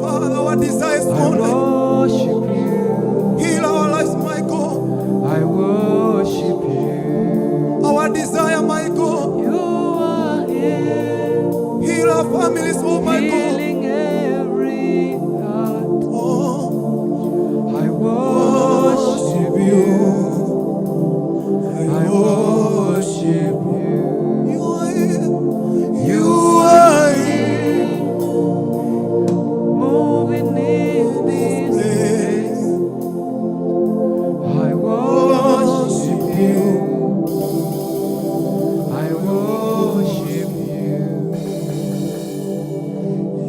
Father, our desires I only. worship you. Heal our lives, my God. I worship you. Our desire, my God. You are here, Heal our families, oh my God. healing every heart. Oh, I worship you. I worship you. you are here. You are here, moving in this place. I worship you. I worship you.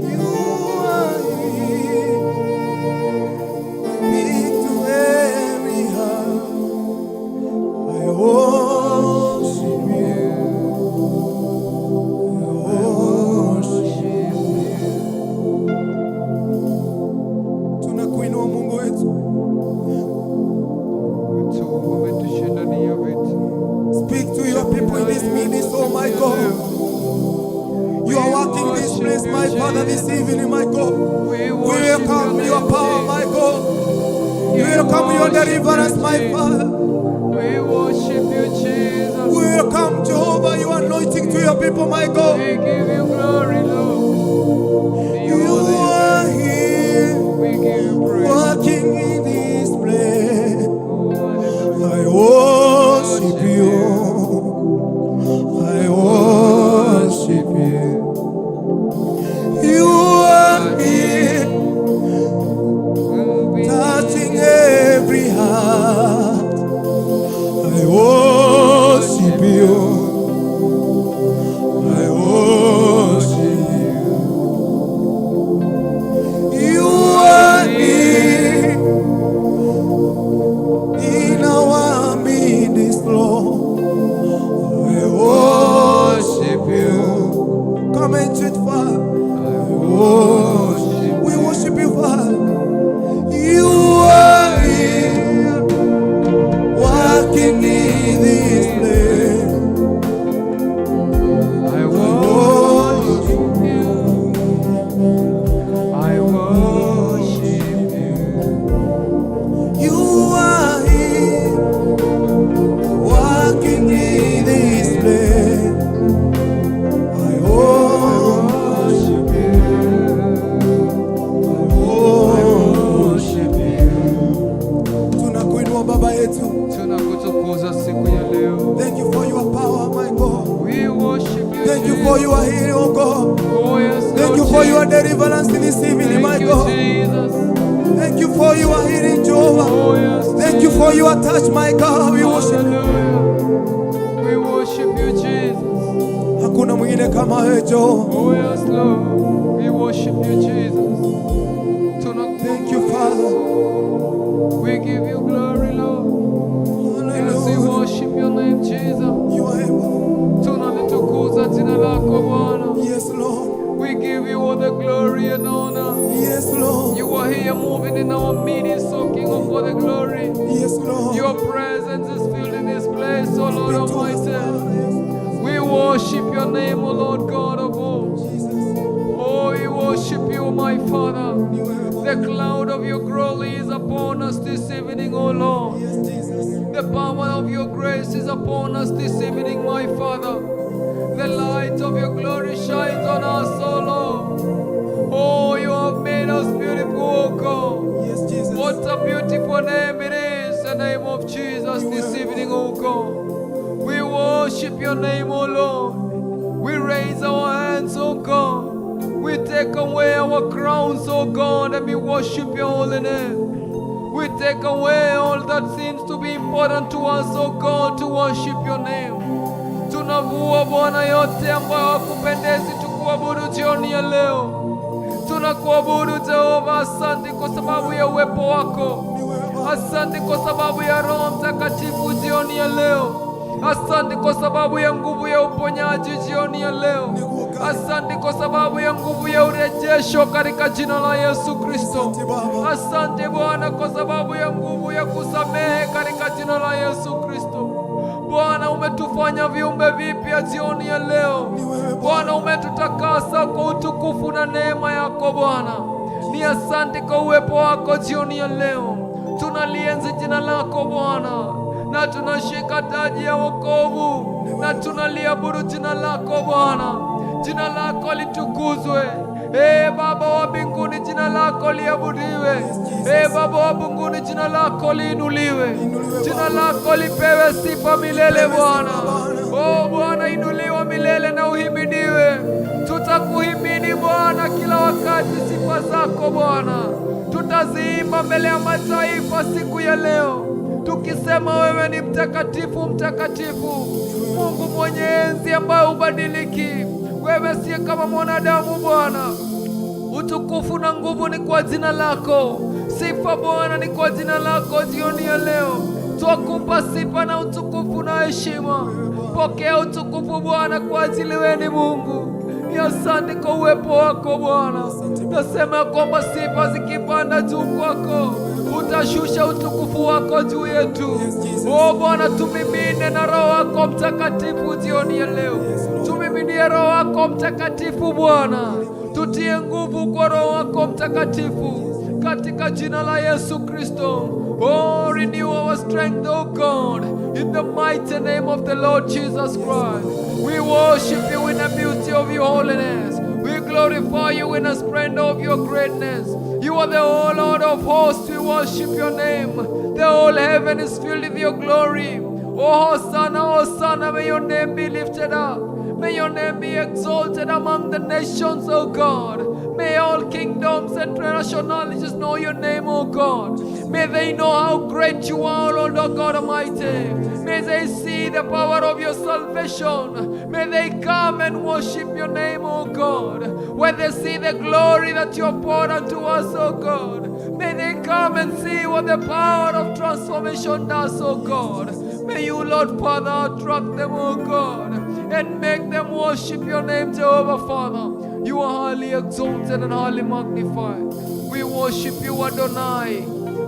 You are here. Speak to every heart. I worship you. I worship you. Tunakuinua Mungu wetu. Speak to your people in this meeting, oh my God. You are walking this place, my Father, this evening, my God. We welcome your power, my God. We welcome your deliverance, my Father. We worship you, Jesus. We welcome Jehovah, your anointing to your people, my God. We give you glory, Lord. You are here, We give you praise. walking in this place. Oh, I worship you. I worship you. You are here, touching every heart. I worship you. I worship you. You are here in our midst, Lord. I worship you. Come and treat, Father. We worship you, Father. You are here, walking in this place. I worship you. I worship you. You are here, walking in this place. I worship tunakuinua Baba yetu. Tunakutukuza siku ya leo. Thank you for your power, my God. We worship you. Thank you for your healing, oh God. Oh, yes, Thank you Lord for your Jesus. deliverance in this evening, my Thank you, God. Jesus. Thank you for your healing, Jehovah. Oh, yes, Thank you for your touch, my God. We worship you. Hallelujah. We worship you, Jesus. Hakuna mwingine kama wewe, Jehovah. Oh, yes, Lord. We worship you, Jesus. Thank you, Father. We give you glory, Lord. Yes, we Hallelujah. worship your name, Jesus. You are able. Tunalitukuza jina lako Bwana. Yes, Lord. We give you all the glory and honor. Yes, Lord. You are here moving in our midst, so King of all the glory. Yes, Lord. Your presence is filled in this place, O Lord Speak to us, Almighty. Father. We worship your name, O Lord God of all. Jesus. Oh, we worship you, my Father. You are able. The cloud of your glory is upon us this evening, O Lord. Yes, Jesus. The power of your grace is upon us this evening, my Father. The light of your glory shines on us, O Lord. Oh, you have made us beautiful, O God. Yes, Jesus. What a beautiful name it is, the name of Jesus this evening, O God. We worship your name, O Lord. We raise our hands, O God. We take away our crowns, O God, and we worship your holy name. We take away all that seems to be important to us, O God, to worship your name. Tunavua Bwana yote ambayo hakupendezi tukuabudu jioni ya leo. Tunakuabudu Jehova, asante kwa sababu ya uwepo wako. Asante kwa sababu ya Roho Mtakatifu jioni ya leo. Asante kwa sababu ya nguvu ya uponyaji jioni ya leo. Asante kwa sababu ya nguvu ya urejesho katika jina la Yesu Kristo. Asante Bwana kwa sababu ya nguvu ya kusamehe katika jina la Yesu Kristo. Bwana, umetufanya viumbe vipya jioni ya leo. Bwana, umetutakasa kwa utukufu na neema yako Bwana. Ni Ni asante kwa uwepo wako jioni ya leo. Tunalienzi jina lako Bwana, na tunashika taji ya wokovu, na tunaliabudu jina lako Bwana. Jina lako litukuzwe. Baba wa mbinguni, jina lako liabudiwe. Baba wa mbinguni, jina lako liinuliwe. Jina lako lipewe sifa milele Bwana. Bwana, inuliwa milele na uhimidiwe. Tutakuhimidi Bwana kila wakati, sifa zako Bwana tutaziimba mbele ya mataifa siku ya leo, tukisema wewe ni mtakatifu, mtakatifu, Mungu mwenye enzi ambaye hubadiliki. Wewe siye kama mwanadamu Bwana. Utukufu na nguvu ni kwa jina lako. Sifa Bwana ni kwa jina lako jioni ya leo. Twakupa sifa na utukufu na heshima. Pokea utukufu Bwana, kwa ajili wewe ni Mungu. Ni asante kwa uwepo wako Bwana. Nasema kwamba sifa zikipanda juu kwako, utashusha utukufu wako juu yetu. Bwana, tumimine na Roho wako Mtakatifu jioni ya leo. Tumiminie Roho wako Mtakatifu Bwana. Tutie nguvu kwa Roho wako Mtakatifu katika jina la Yesu Kristo. Renew our strength, O God, in the mighty name of the Lord Jesus Christ. We worship you in the beauty of your holiness. We glorify you in the splendor of your greatness. You are the whole Lord of hosts. We worship your name. The whole heaven is filled with your glory. Oh Hosanna, Hosanna, may your name be lifted up. May your name be exalted among the nations, O God. May all kingdoms and nationalities know your name, O God. May they know how great you are, Lord God Almighty. May they see the power of your salvation. May they come and worship your name, O God. When they see the glory that you have poured unto us, O God, may they come and see what the power of transformation does, O God. May you, Lord Father, attract them, O God, and make them worship your name, Jehovah Father. You are highly exalted and highly magnified. We worship you, Adonai.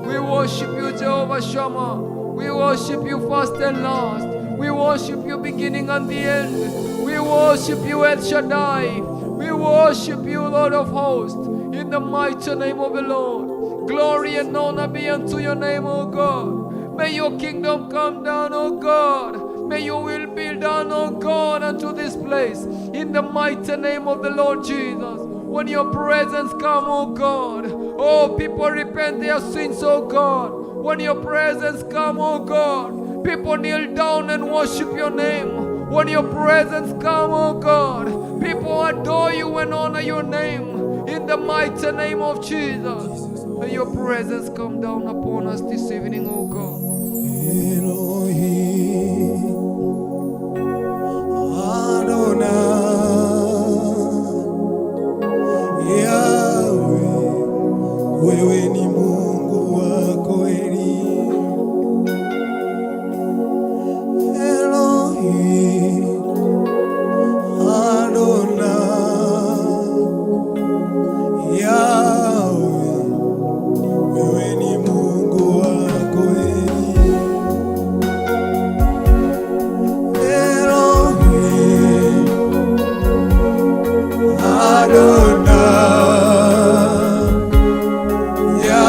We worship you, Jehovah Shammah. We worship you first and last. We worship you beginning and the end. We worship you, El Shaddai. We worship you, Lord of hosts, in the mighty name of the Lord. Glory and honor be unto your name, O God. May your kingdom come down, O God. May your will be done, O God, unto this place, in the mighty name of the Lord Jesus. When your presence come, O God, oh, people repent their sins, O God. When your presence come, O God, people kneel down and worship your name. When your presence come, O God, people adore you and honor your name, in the mighty name of Jesus. May your presence come down upon us this evening, O God. Wewe ni Mungu wa kweli. Elohim Adonai Yahweh, wewe ni Mungu wa kweli. Elohim Adonai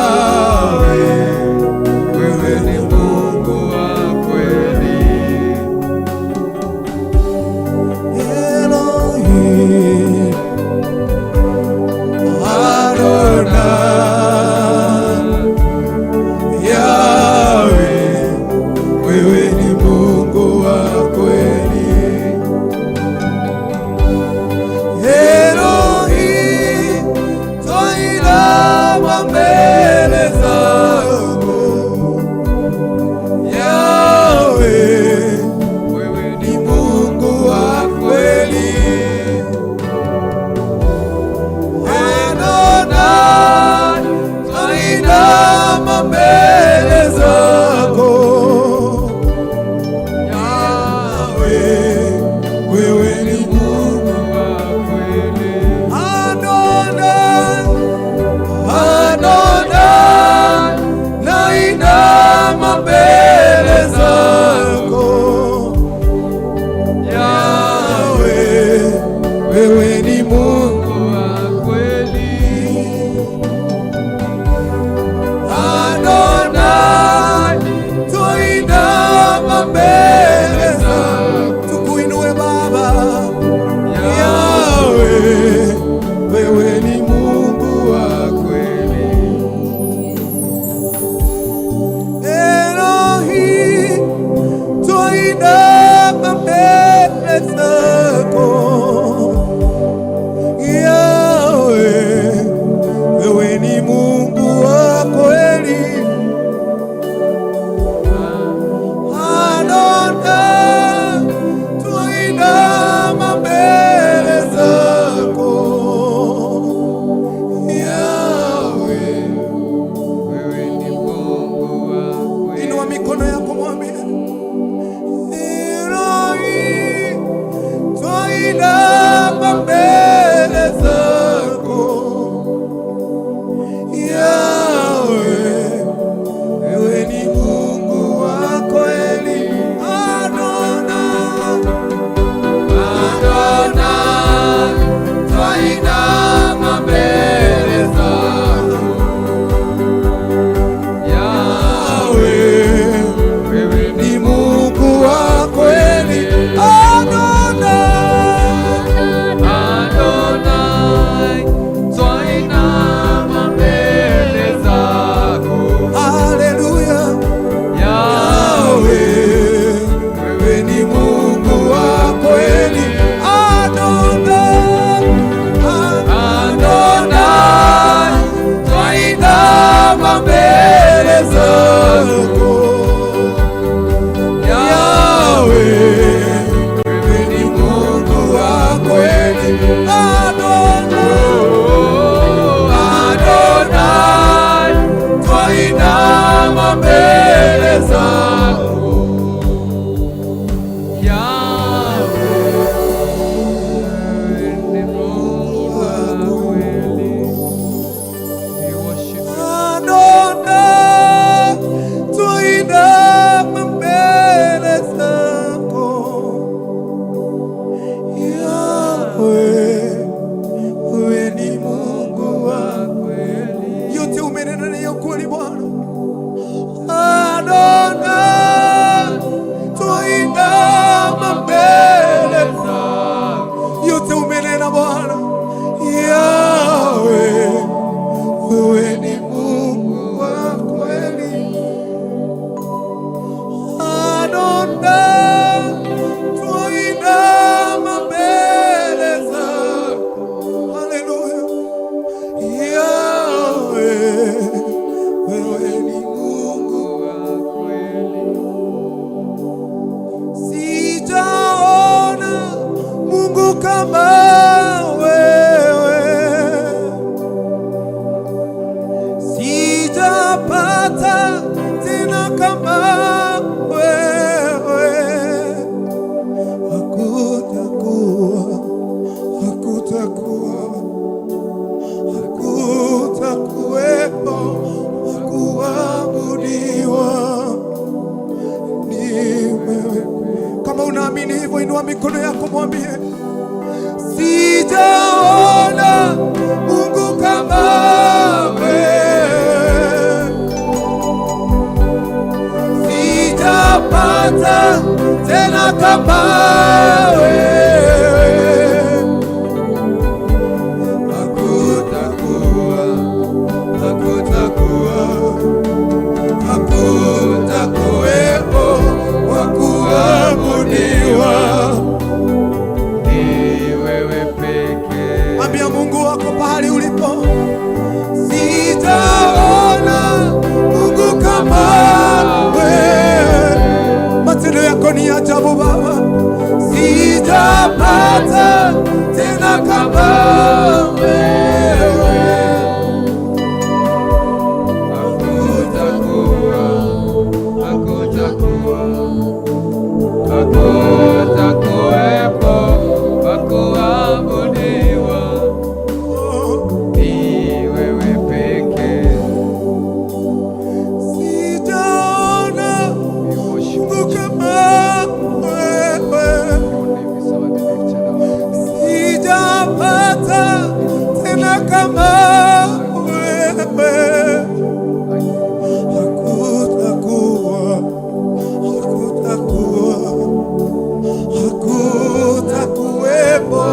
kweli Bwana. Adonai, twainama mbele zako. Yote umenena Bwana. Yahweh, wewe ni Mungu wa kweli. Adonai, twainama mbele zako. Haleluya. Yahweh, wewe ni Mungu wa kweli. Sijaona Mungu kama wewe, sijapata tena kama wewe. Hakutakuwepo wa kuabudiwa ni wewe. Kama unaamini hivyo, inua mikono yako, mwambie sijaona Mungu kama wewe, sijapata tena kama wewe. Hakutakuwepo wa kuabudiwa ni wewe pekee. Ambia Mungu wako pahali ulipo, sijaona Mungu kama wewe. Matendo yako ni ajabu Baba, sijapata tena kama wewe. Hakutakuwepo wa kuabudiwa ni wewe pekee. Sijaona Mungu kama wewe, sijapata tena kama wewe. Hakutakuwepo wa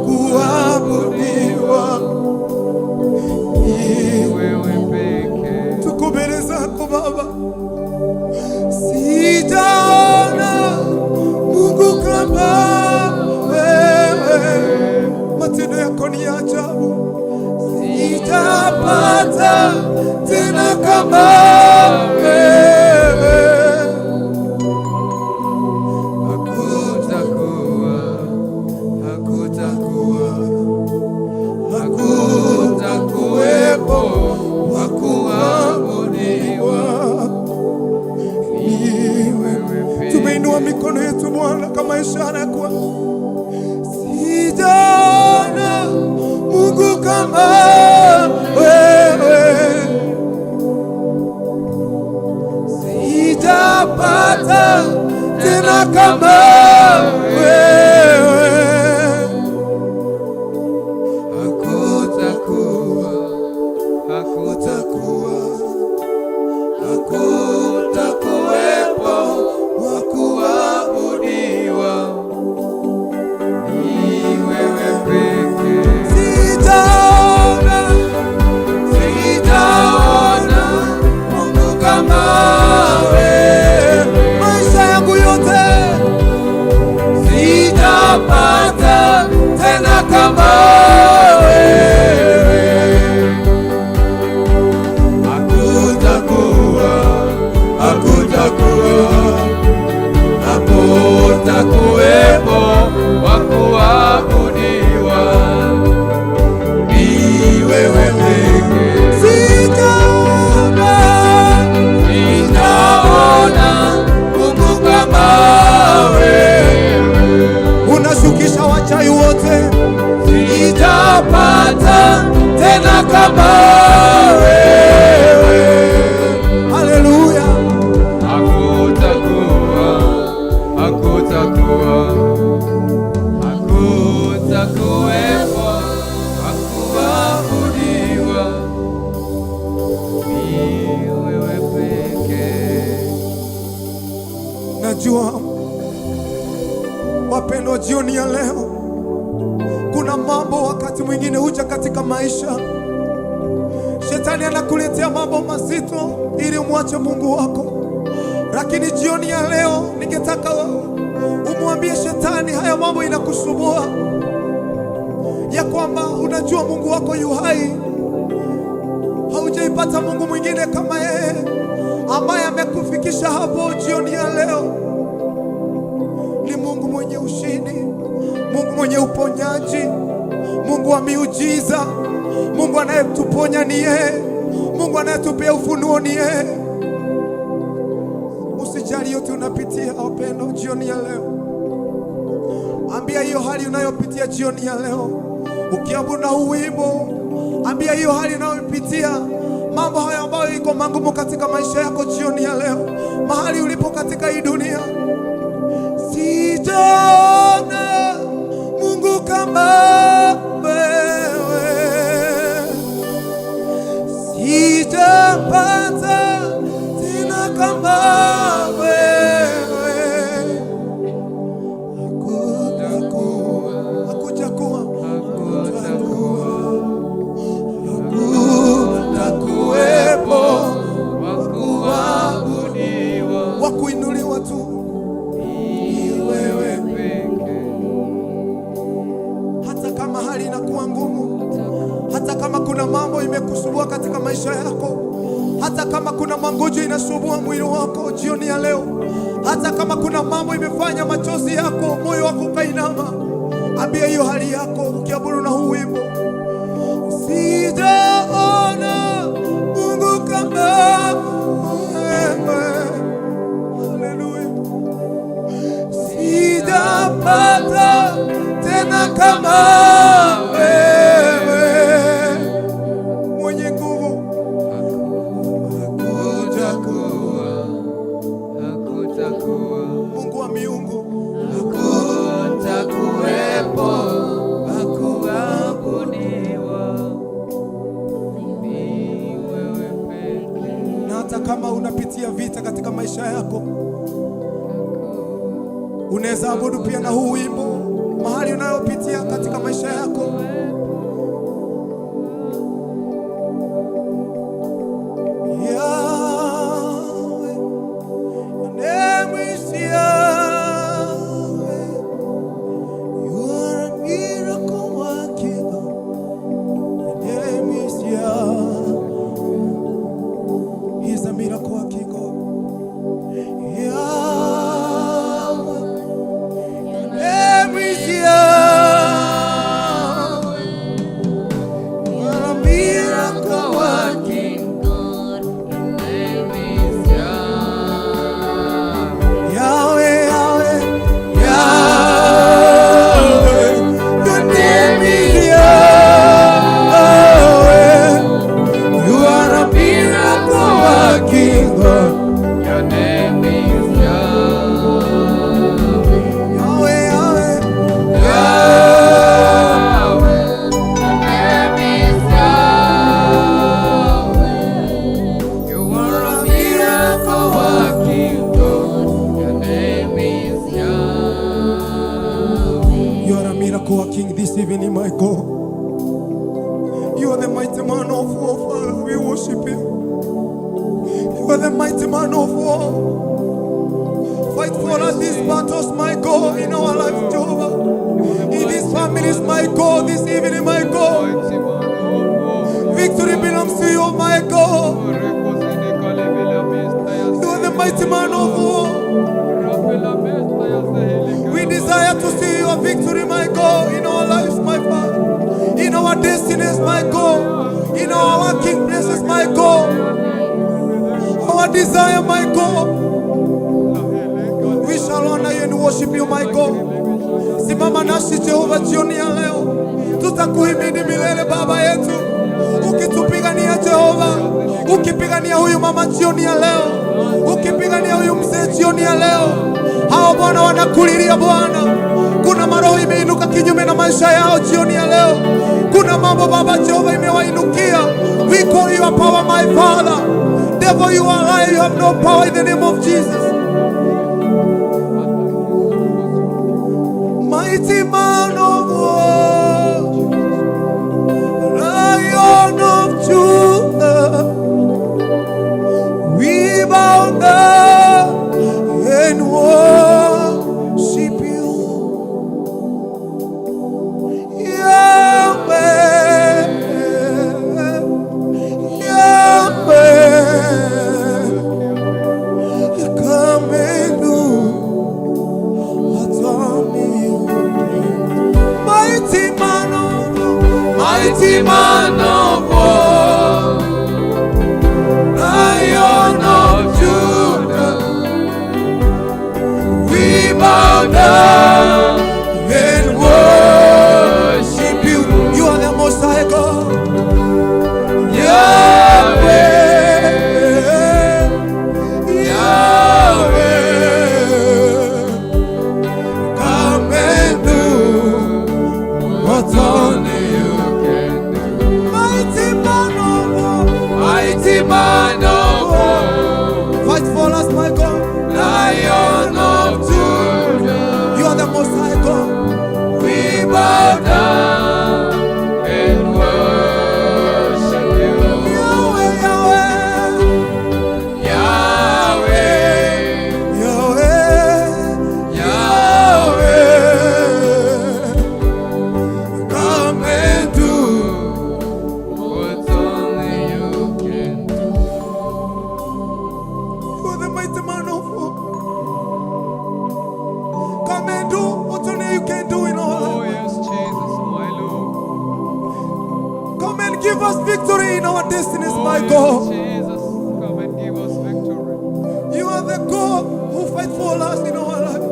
kuabudiwa ni wewe pekee. Tuko mbele zako Baba, sijaona Mungu kama wewe. Matendo yako ni ajabu, sijapata tena kama wewe. Hakutakuwepo wa kuabudiwa ni wewe pekee. Tumeinua mikono yetu Bwana kama ishara ya kuwa sijaona Mungu kama wewe, sijapata tena kama wewe. Hakutakuwepo wa kuabudiwa ni wewe pekee. Sijaona Mungu kama wewe. Maisha yangu yote sijapata tena kama hakutakuwepo wa kuabudiwa ni wewe pekee. Sijaona Mungu kama wewe, unashukisha wachawi wote. Sijapata tena kama wewe. Haleluya. Hakutakuwepo wa kuabudiwa ni Wapendwa, jioni ya leo kuna mambo wakati mwingine huja katika maisha. Shetani anakuletea mambo mazito ili umwache Mungu wako. Lakini jioni ya leo ningetaka umwambie Shetani haya mambo inakusumbua, ya kwamba unajua Mungu wako yu hai. Haujaipata Mungu mwingine kama yeye ambaye amekufikisha hapo. Jioni ya leo ni Mungu mwenye ushindi, Mungu mwenye uponyaji, Mungu wa miujiza. Mungu anayetuponya ni yeye, Mungu anayetupea ufunuo ni yeye. Usijali yote unapitia wapendwa, jioni ya leo ambia hiyo hali unayopitia jioni ya leo, ukiabudu na wimbo, ambia hiyo hali unayopitia, mambo haya ambayo iko magumu katika maisha yako jioni ya leo, mahali ulipo katika hii dunia. Sijaona Mungu kama wewe, sijapata tena kama wewe. Wakuinuliwa tu ni wewe pekee. Hata kama hali inakuwa ngumu, hata kama kuna mambo imekusumbua katika maisha yako, hata kama kuna magonjwa inasumbua mwili wako jioni ya leo, hata kama kuna mambo imefanya machozi yako moyo wako kainama, ambia hiyo hali yako ukiabudu na huu wimbo. Sijaona Mungu kama wewe, haleluya. Sijapata tena kama wewe, mwenye nguvu. Hakutakuwa Mungu wa miungu, hakutakuwepo hakuabudiwa, ni wewe pekee. Na hata kama unapitia vita katika maisha yako, unaweza abudu pia na huu wimbo mahali unayopitia katika maisha yako. This evening, my God, you are the mighty man of war, Father. We worship you. You are the mighty man of war. Fight for us these battles, my God, in our life, Jehovah. In these families, my God, this evening, my God. Victory belongs to you, my God. You are the mighty man of war. We desire to see your victory, my God, in our lives, my Father, in our destinies, my God, in our working places, my God, our desire, my God. We shall honor you and worship you, my God. Simama nasi Jehova jioni ya leo, tutakuhimidi milele Baba yetu, ukitupigania Jehova, ukipigania huyu mama jioni ya leo, ukipigania huyu mzee jioni ya leo. Hao Bwana wanakulilia Bwana, kuna maroho imeinuka kinyume na maisha yao jioni ya leo. Kuna mambo Baba Jehova imewainukia. We call your power, my Father. Devil, you are alive, you have no power in the name of Jesus. Mighty man of war, Lion of Judah, we bow down and worship you, Yahweh, Yahweh. Come and do what's only you can. Mighty man of war, Mighty man of war, Lion of Judah, we bow down and worship you. you are the most high God. Yahweh, Yahweh, come and do what only you can do. Mighty man of war, Mighty man of war, fight for us, my God. Lion of Judah, You are the most high God. we bow down and worship you. Yahweh, Yahweh, Yahweh, Yahweh. Yahweh, come and do what only you can do. You are the mighty man of war. Come and do what only you can do in our Oh life. yes, Jesus, my Lord. Come and give us victory in our destinies, Oh my yes, God. Jesus, come and give us victory. You are the God who fight for us in our life.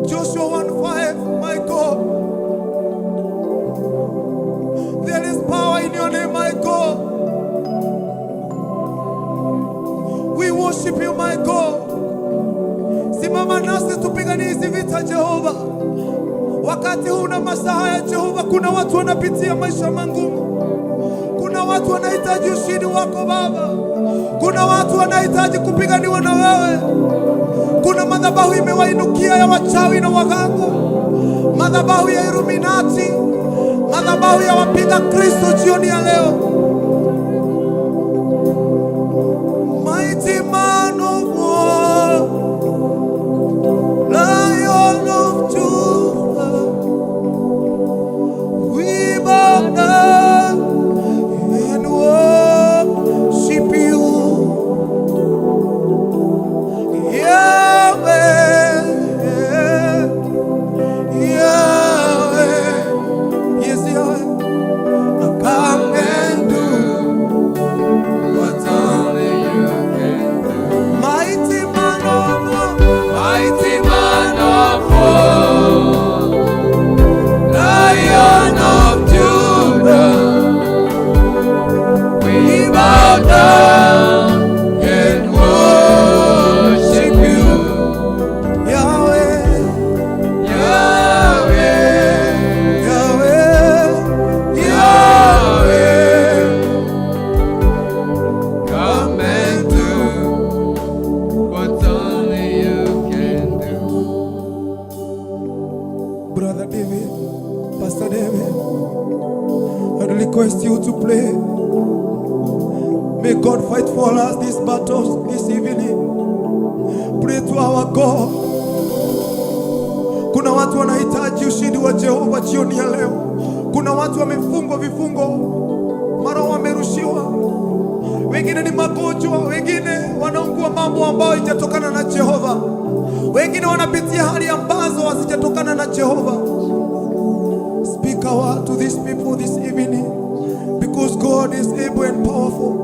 Joshua 1:5, my God. There is power in your name, my God. We worship you, my God. Simama nasi tupiganie hizi vita, Jehova. Wakati huu na masaa haya, Jehova, kuna watu wanapitia maisha magumu. Kuna watu wanahitaji ushindi wako Baba. Kuna watu wanahitaji kupiganiwa na wewe. Kuna madhabahu imewainukia ya wachawi na waganga, madhabahu ya Illuminati, madhabahu ya wapiga Kristo jioni ya leo. Mighty man of war, Lion of Judah, we bow down and worship you, Yahweh, Yahweh. Yes, Yahweh. Come and do What only you can do. mighty man of war. Mighty man of war, Lion of Judah, we bow down and worship you, Yahweh, Yahweh, Yahweh. Yahweh. Come and do what only you can do. Brother David, Pastor David, I request you to play. May God fight for us these battles this evening. Pray to our God. Kuna watu wanahitaji ushindi wa Jehova jioni ya leo. Kuna watu wamefungwa vifungo, mara wamerushiwa, wengine ni magonjwa, wengine wanaungua mambo ambayo haijatokana na Jehova, wengine wanapitia hali ambazo hazijatokana na Jehova. Speak a word to these people this evening, because God is able and powerful.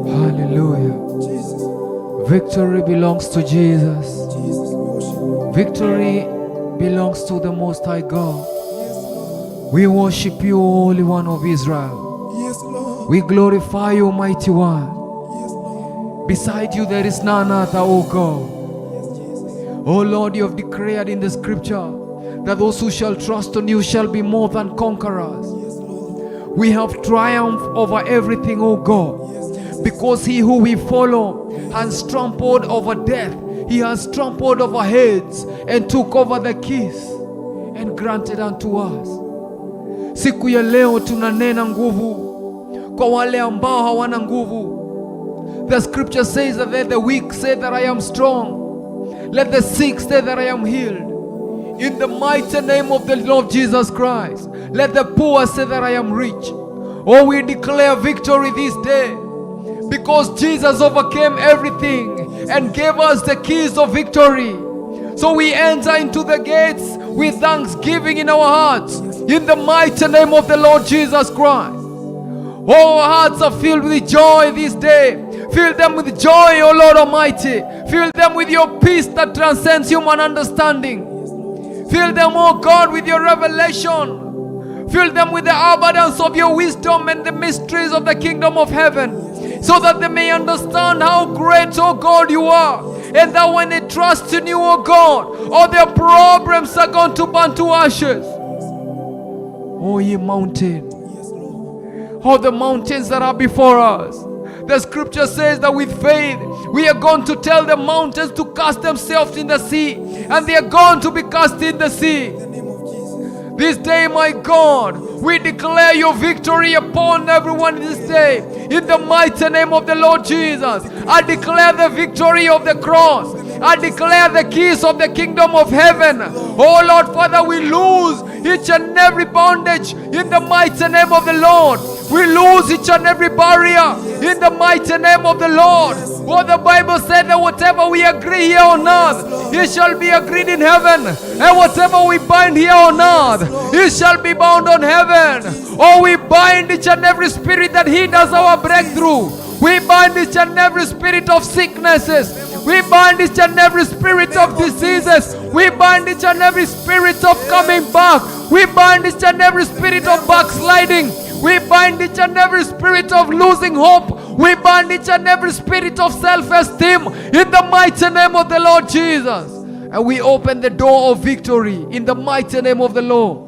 Hallelujah. Jesus, Victory belongs to Jesus. Jesus, we worship you. Victory belongs to the Most High God. Yes, Lord. We worship you, Holy One of Israel. Yes, Lord. We glorify you, Mighty One. Yes, Lord. Beside you there is none other, O God. Yes, Jesus. O Lord, you have declared in the scripture that those who shall trust on you shall be more than conquerors. Yes, Lord. We have triumph over everything, O God, Yes, Jesus. because he who we follow has trampled over death. He has trampled over heads and took over the keys and granted unto us. Siku ya leo tunanena nguvu kwa wale ambao hawana nguvu. The scripture says that let the weak say that I am strong. Let the sick say that I am healed. In the mighty name of the Lord Jesus Christ, let the poor say that I am rich. Oh, we declare victory this day because Jesus overcame everything and gave us the keys of victory. So we enter into the gates with thanksgiving in our hearts in the mighty name of the Lord Jesus Christ. Oh, our hearts are filled with joy this day. Fill them with joy, O Lord Almighty. Fill them with your peace that transcends human understanding. Fill them, O God, with your revelation. Fill them with the abundance of your wisdom and the mysteries of the kingdom of heaven, so that they may understand how great, O God, you are. And that when they trust in you, O God, all their problems are going to burn to ashes. Oh, ye mountain. All the mountains that are before us. The scripture says that with faith, we are going to tell the mountains to cast themselves in the sea, and they are going to be cast in the sea. This day, my God, we declare your victory upon everyone this day. In the mighty name of the Lord Jesus, I declare the victory of the cross. I declare the keys of the kingdom of heaven. Oh Lord Father, we lose each and every bondage in the mighty name of the Lord. We lose each and every barrier in the mighty name of the Lord. For the Bible said that whatever we agree here on earth, it shall be agreed in heaven. And whatever we bind here on earth, it shall be bound on heaven. Oh, we bind each and every spirit that hinders our breakthrough. We bind each and every spirit of sicknesses. We bind each and every spirit of diseases. We bind each and every spirit of coming back. We bind each and every spirit of backsliding. We bind each and every spirit of losing hope. We bind each and every spirit of self-esteem in the mighty name of the Lord Jesus. And we open the door of victory in the mighty name of the Lord.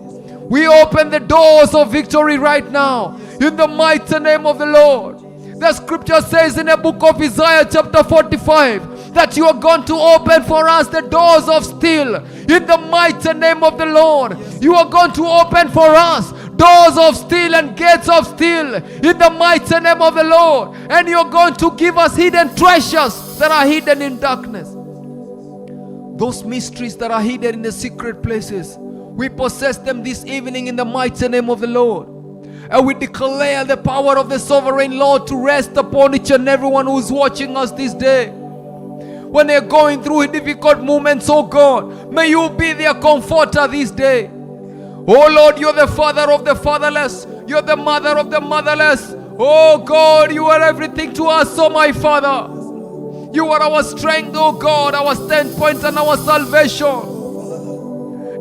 We open the doors of victory right now in the mighty name of the Lord. The scripture says in the book of Isaiah chapter 45 that you are going to open for us the doors of steel in the mighty name of the Lord. You are going to open for us doors of steel and gates of steel in the mighty name of the Lord. And you're going to give us hidden treasures that are hidden in darkness. Those mysteries that are hidden in the secret places, we possess them this evening in the mighty name of the Lord. And we declare the power of the sovereign Lord to rest upon each and everyone who is watching us this day. When they're going through difficult moments, oh God, may you be their comforter this day. Oh Lord, you're the father of the fatherless. You're the mother of the motherless. Oh God, you are everything to us, oh my Father. You are our strength, oh God, our standpoint and our salvation.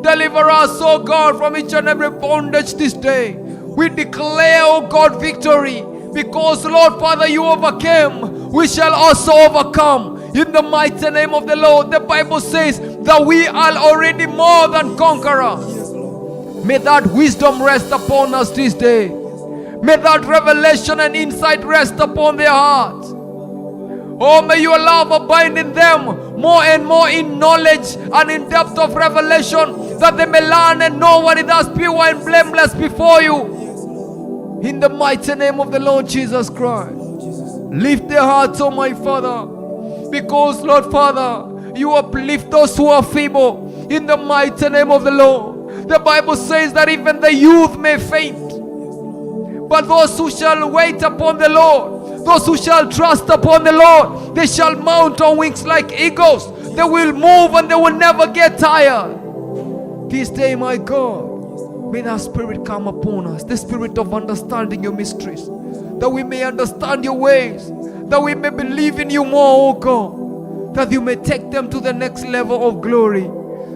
Deliver us, oh God, from each and every bondage this day. We declare, oh God, victory. Because, Lord Father, you overcame. We shall also overcome. In the mighty name of the Lord, the Bible says that we are already more than conquerors. May that wisdom rest upon us this day. May that revelation and insight rest upon their hearts. Oh, may your love abide in them more and more in knowledge and in depth of revelation, that they may learn and know what it is pure and blameless before you. In the mighty name of the Lord Jesus Christ, lift their hearts, oh my Father, because, Lord Father, you uplift those who are feeble. In the mighty name of the Lord. The Bible says that even the youth may faint, but those who shall wait upon the Lord, those who shall trust upon the Lord, they shall mount on wings like eagles. They will move and they will never get tired. This day, my God, may that spirit come upon us, the spirit of understanding your mysteries, that we may understand your ways, that we may believe in you more, oh God, that you may take them to the next level of glory.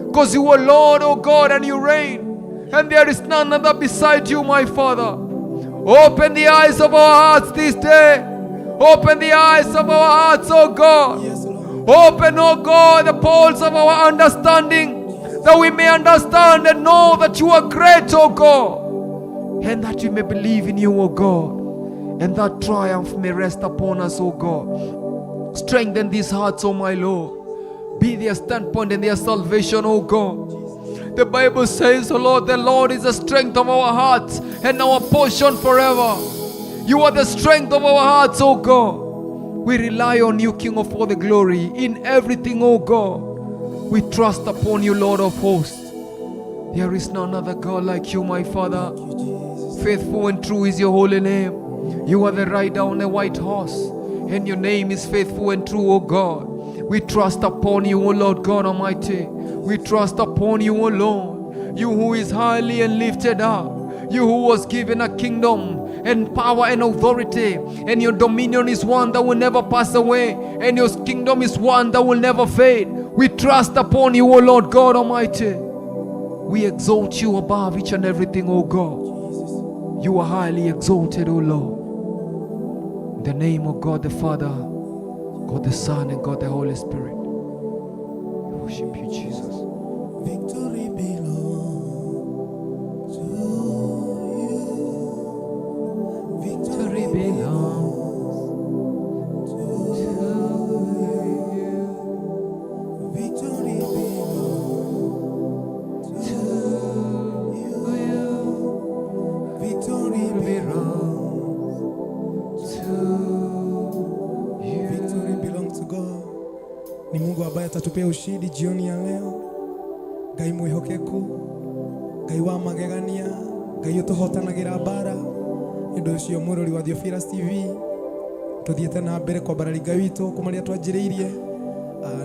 Because you are Lord, oh God, and you reign, and there is none other beside you, my Father. Open the eyes of our hearts this day. Open the eyes of our hearts, oh God. Open, oh God, the poles of our understanding, that we may understand and know that you are great, oh God, and that we may believe in you, oh God, and that triumph may rest upon us, oh God. Strengthen these hearts, oh my Lord. be their standpoint and their salvation, oh God. The Bible says, oh Lord, the Lord is the strength of our hearts and our portion forever. You are the strength of our hearts, oh God. We rely on you, King of all the glory, in everything, oh God. We trust upon you, Lord of hosts. There is none other God like you, my Father. Faithful and true is your holy name. You are the rider on a white horse, and your name is faithful and true, O God. We trust upon you, O Lord God Almighty. We trust upon you, O Lord. You who is highly and lifted up. You who was given a kingdom and power and authority. And your dominion is one that will never pass away. And your kingdom is one that will never fade. We trust upon you, O Lord God Almighty. We exalt you above each and everything, O God. You are highly exalted, O Lord. In the name of God the Father, God the Son, and God the Holy Spirit. We worship you, Jesus. Victory belongs to you. Victory belongs to you. Victory belongs to you. Victory belongs to you. Victory belongs to God. Ni Mungu ambaye atatupea ushindi jioni ya leo. Ngai mwihokeku, Ngai wa magegania, Ngai utuhotanagira bara. Ndio ucio murori wa Theophilus TV. Tuthiete na mbere kwa barari Ngai witu kumaria twanjiriirie.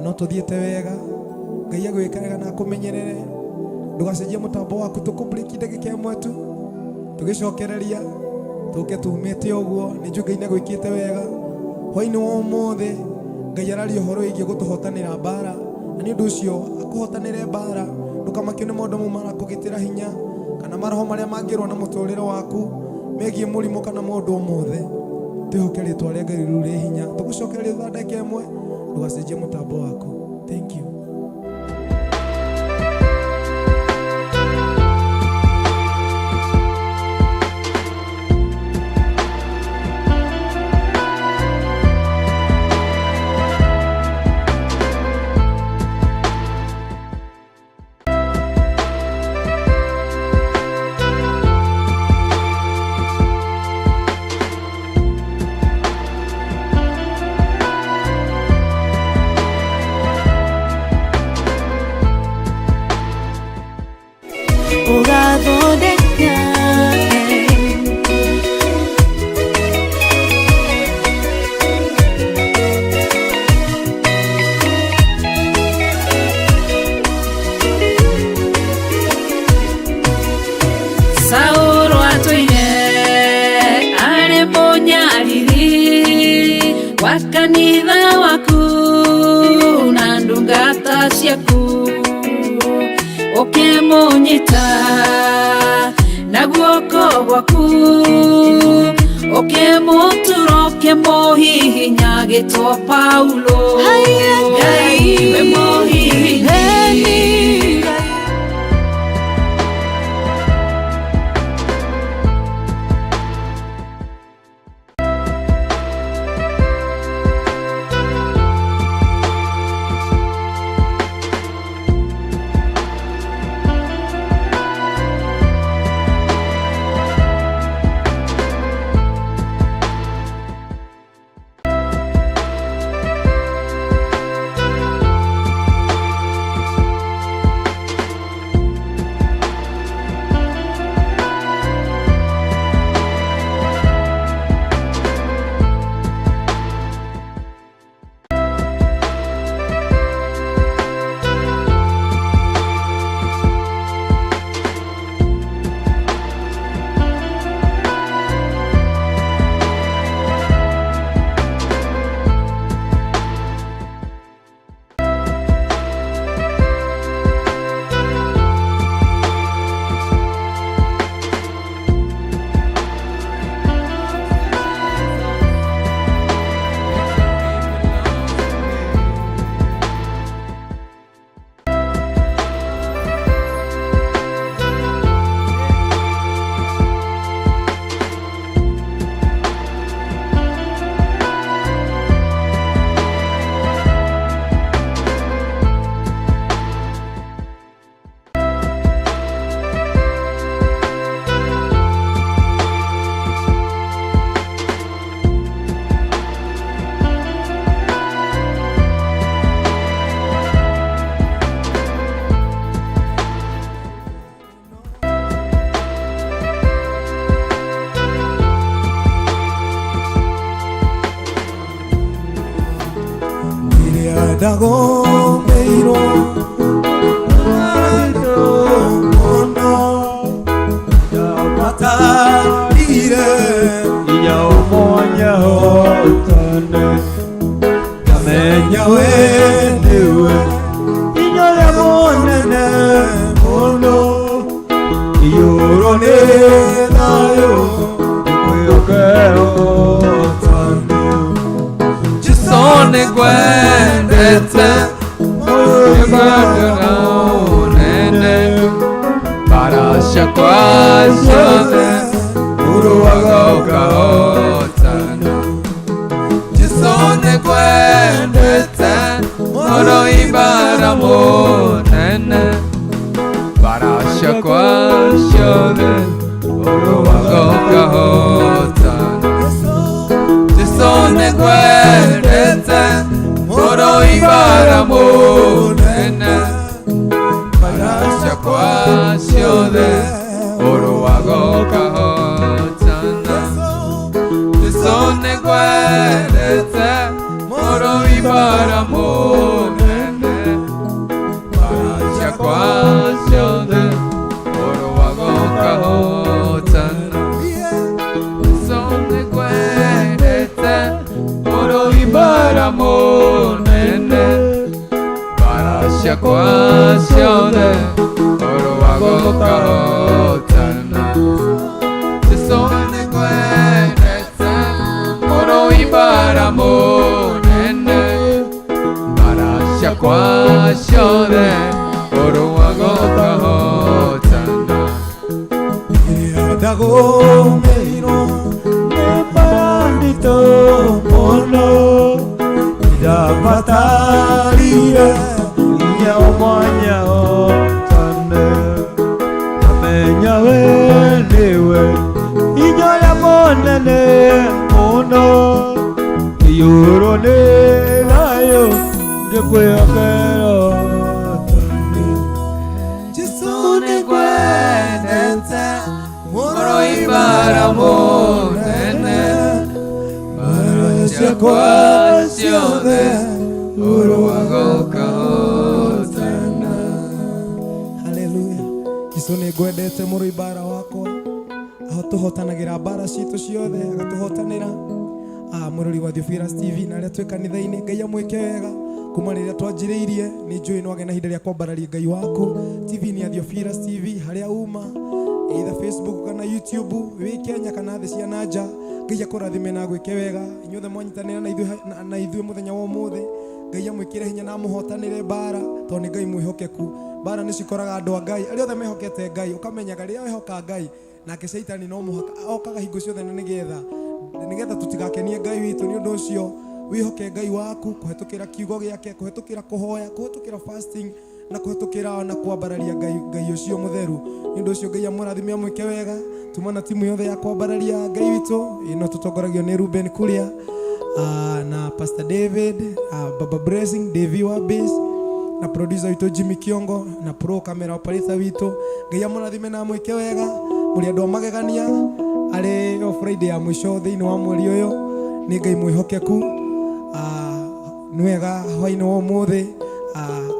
No tuthiete wega. Ngai agwikaraga na kumenyerere. Ndugacenjie mutambo waku tukubriki ndagika imwe tu. Tugicokereria tuke tumite uguo ni njunga ine gwikite wega. Hwa-ini wa umuthi Ngai arari uhoro igie gutuhotanira bara. Na ni undu ucio akuhotanire bara. Ndukamakio ni maundu mumara kugitira hinya kana maroho maria mangirwa na muturire waku megie murimo kana maundu mothe. Twihoke ritwa ria Ngai riu ri hinya. Tugucokereria thondeke imwe. Ndugacenjie mutambo waku. Thank you. Wakanitha waku na ndungata ciaku ukimunyita na guoko gwaku ukimutura ukimuhihinya gitwa Paulo. Ngai we muhihinyani ndagomeirwo matarire inya umonya hotane ngamenya wendiwe inya ya monene mono iyoro ne nayo kwiyokero tane Jisone gwendete Yebadana unene Barasha kwa shone Uruwagoka hotana Jisone gwendete Moro ibara monene Barasha kwa shone Uruwagoka hotana Jisone gwendete Moro ibara monene Barasha kwa shone Uruwagoka hotana Jisone gwendete Moro ibara monene Barasha kwa shone Uruwagoka hotana Jisone gwendete Moro ibara monene Barasha kwa shone Uruwagoka hotana Jisone gwendete Moro ibara monene Barasha kwa shone Uruwagoka hotana ndagomeirwo nebandito mono ndabatarire inya umwanya hotane ngamenya wendiwe inya ya monene mono iyoro ne nayo ngekwiyokero Jisone gwendete Moro ibara monene Barasha kwa shone Uruwagoka hotana haleluya Jesũ nĩ ngwendete mũrũ ibara wakwa aho tũhotanagira mbara citũ ciothe agatuhotanĩra mũrũri wa Theophilus TV na arĩa twĩ kanitha-inĩ Ngai amwĩke wega kuma rĩrĩa twanjĩrĩirie nĩ njũĩ nĩ wagĩa na ihinda rĩa kwambararia Ngai waku TV-inĩ ya Theophilus TV harĩa uma either Facebook kana YouTube wĩ Kenya kana thĩ cia nanja Ngai akũrathime na gwĩke wega inyuothe mwanyitanĩra na ithuĩ mũthenya wa ũmũthĩ Ngai amwĩkĩre hinya na mũhotanĩre mbara tondũ nĩ Ngai mwĩhokeku mbara nĩ cikoraga andũ a Ngai arĩa othe mehokete Ngai ũkamenyaga rĩrĩa wehoka Ngai nake Saitani no mũhaka okaga hingo ciothe na nĩgetha tutigakenie Ngai witũ nĩ ũndũ ũcio wihoke Ngai waku kuhetũkĩra kiugo gĩake kuhetũkĩra kuhoya kuhetũkĩra fasting na kuhetũkĩra na kwambararia Ngai ũcio mũtheru nĩ ũndũ ũcio Ngai amũrathime amwĩke wega tuma na timu yothe ya kwambararia Ngai witũ ĩno tũtongoragio nĩ Ruben Kuria na Pastor David Baba Blessing Devi wa Bass na producer witũ Jimmy Kiongo na pro camera operator witũ Ngai amũrathime na amwĩke wega mũrĩ andũ a magegania arĩ o Friday ya mũico thĩinĩ wa mweri ũyũ nĩ Ngai mwĩhokeku nĩ wega hwa-inĩ wa ũmũthĩ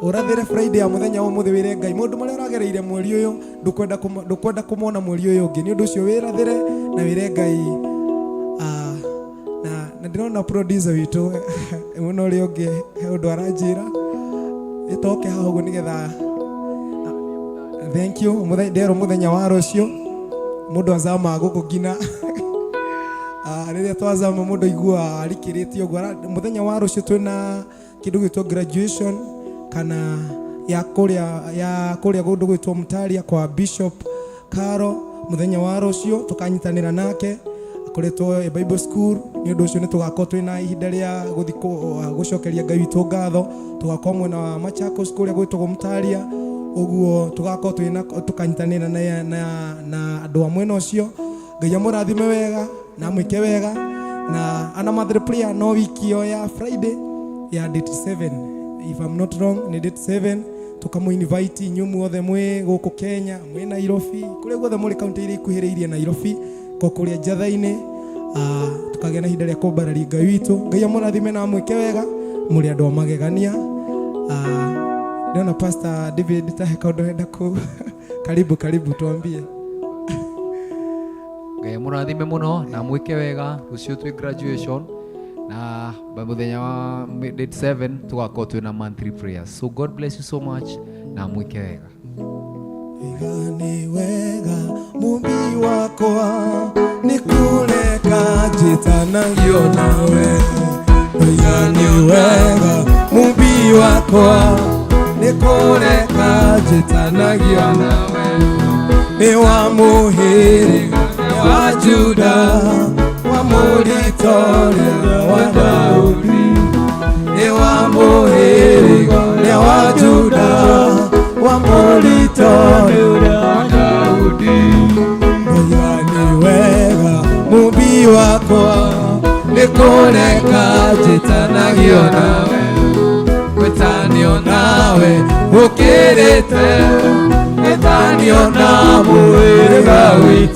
ũrathĩre Friday ya mũthenya wa ũmũthĩ wĩre Ngai mũndũ marĩa ũragereire mweri ũyũ ndũkwenda kũmona mweri ũyũ ũngĩ nĩ ũndũ ũcio wĩrathĩre na wĩre Ngai na ndĩrona producer witũ mũno ũrĩa ũngĩ he ũndũ aranjĩra ĩtoke haha ũguo nĩgetha thank you nderwo mũthenya wa rũciũ mũndũ azama gũkũ ngina rĩrĩa twazama mũndũ aigua arikĩrĩtie ũguo mũthenya wa rũciũ twĩna kĩndũ gwĩtwo graduation kana ya kũrĩa kũndũ gwĩtwo Mtaria kwa Bishop Karo mũthenya wa rũciũ tũkanyitanĩra nake akoretwo Bible School nĩ ũndũ ũcio nĩ tũgakorwo twĩna ihinda rĩa gũthiĩ gũcokeria Ngai witũ ngatho tũgakorwo mwena wa Machakos kũrĩa gwĩtwo Mtaria ũguo tũgakorwo tũkanyitanĩra na andũ a mwena ũcio Ngai amũrathime wega na mwĩke wega na ana mother prayer no wiki yo ya Friday ya date 7 if I'm not wrong ni date 7 tukamu invite nyumu othe mwe gũkũ Kenya mwe Nairobi kũrĩa guothe mũrĩ kaunti iria ikuhĩrĩirie Nairobi kũrĩa njatha-inĩ tukagĩa na ihinda rĩa kũmbararia Ngai witũ Ngai amũrathime na mwĩke wega mũrĩ andũ a magegania Niona Pastor David taheka undoenda ku. Karibu tuambie. Ngai mũrathime mũno na mwĩke wega rũciũ twĩ graduation na mũthenya wa date 7 tugakorwo twĩna monthly prayers. So God bless you so much na mwĩke wega. Igani wega mumbi wakwa nikureka njitanagio nawe. Igani wega mumbi wakwa nikureka njitanagio nawe. Ni wa muhĩrĩga wa Juda wa mũritoria wa Daudi. Ni wa muhĩrĩga wa Juda wa mũritoria wa Daudi. Igani wega mumbi wakwa nikureka njitanagio nawe. Gwitanio nawe ũkĩrĩte, gwitanio na mũhĩrĩga witũ.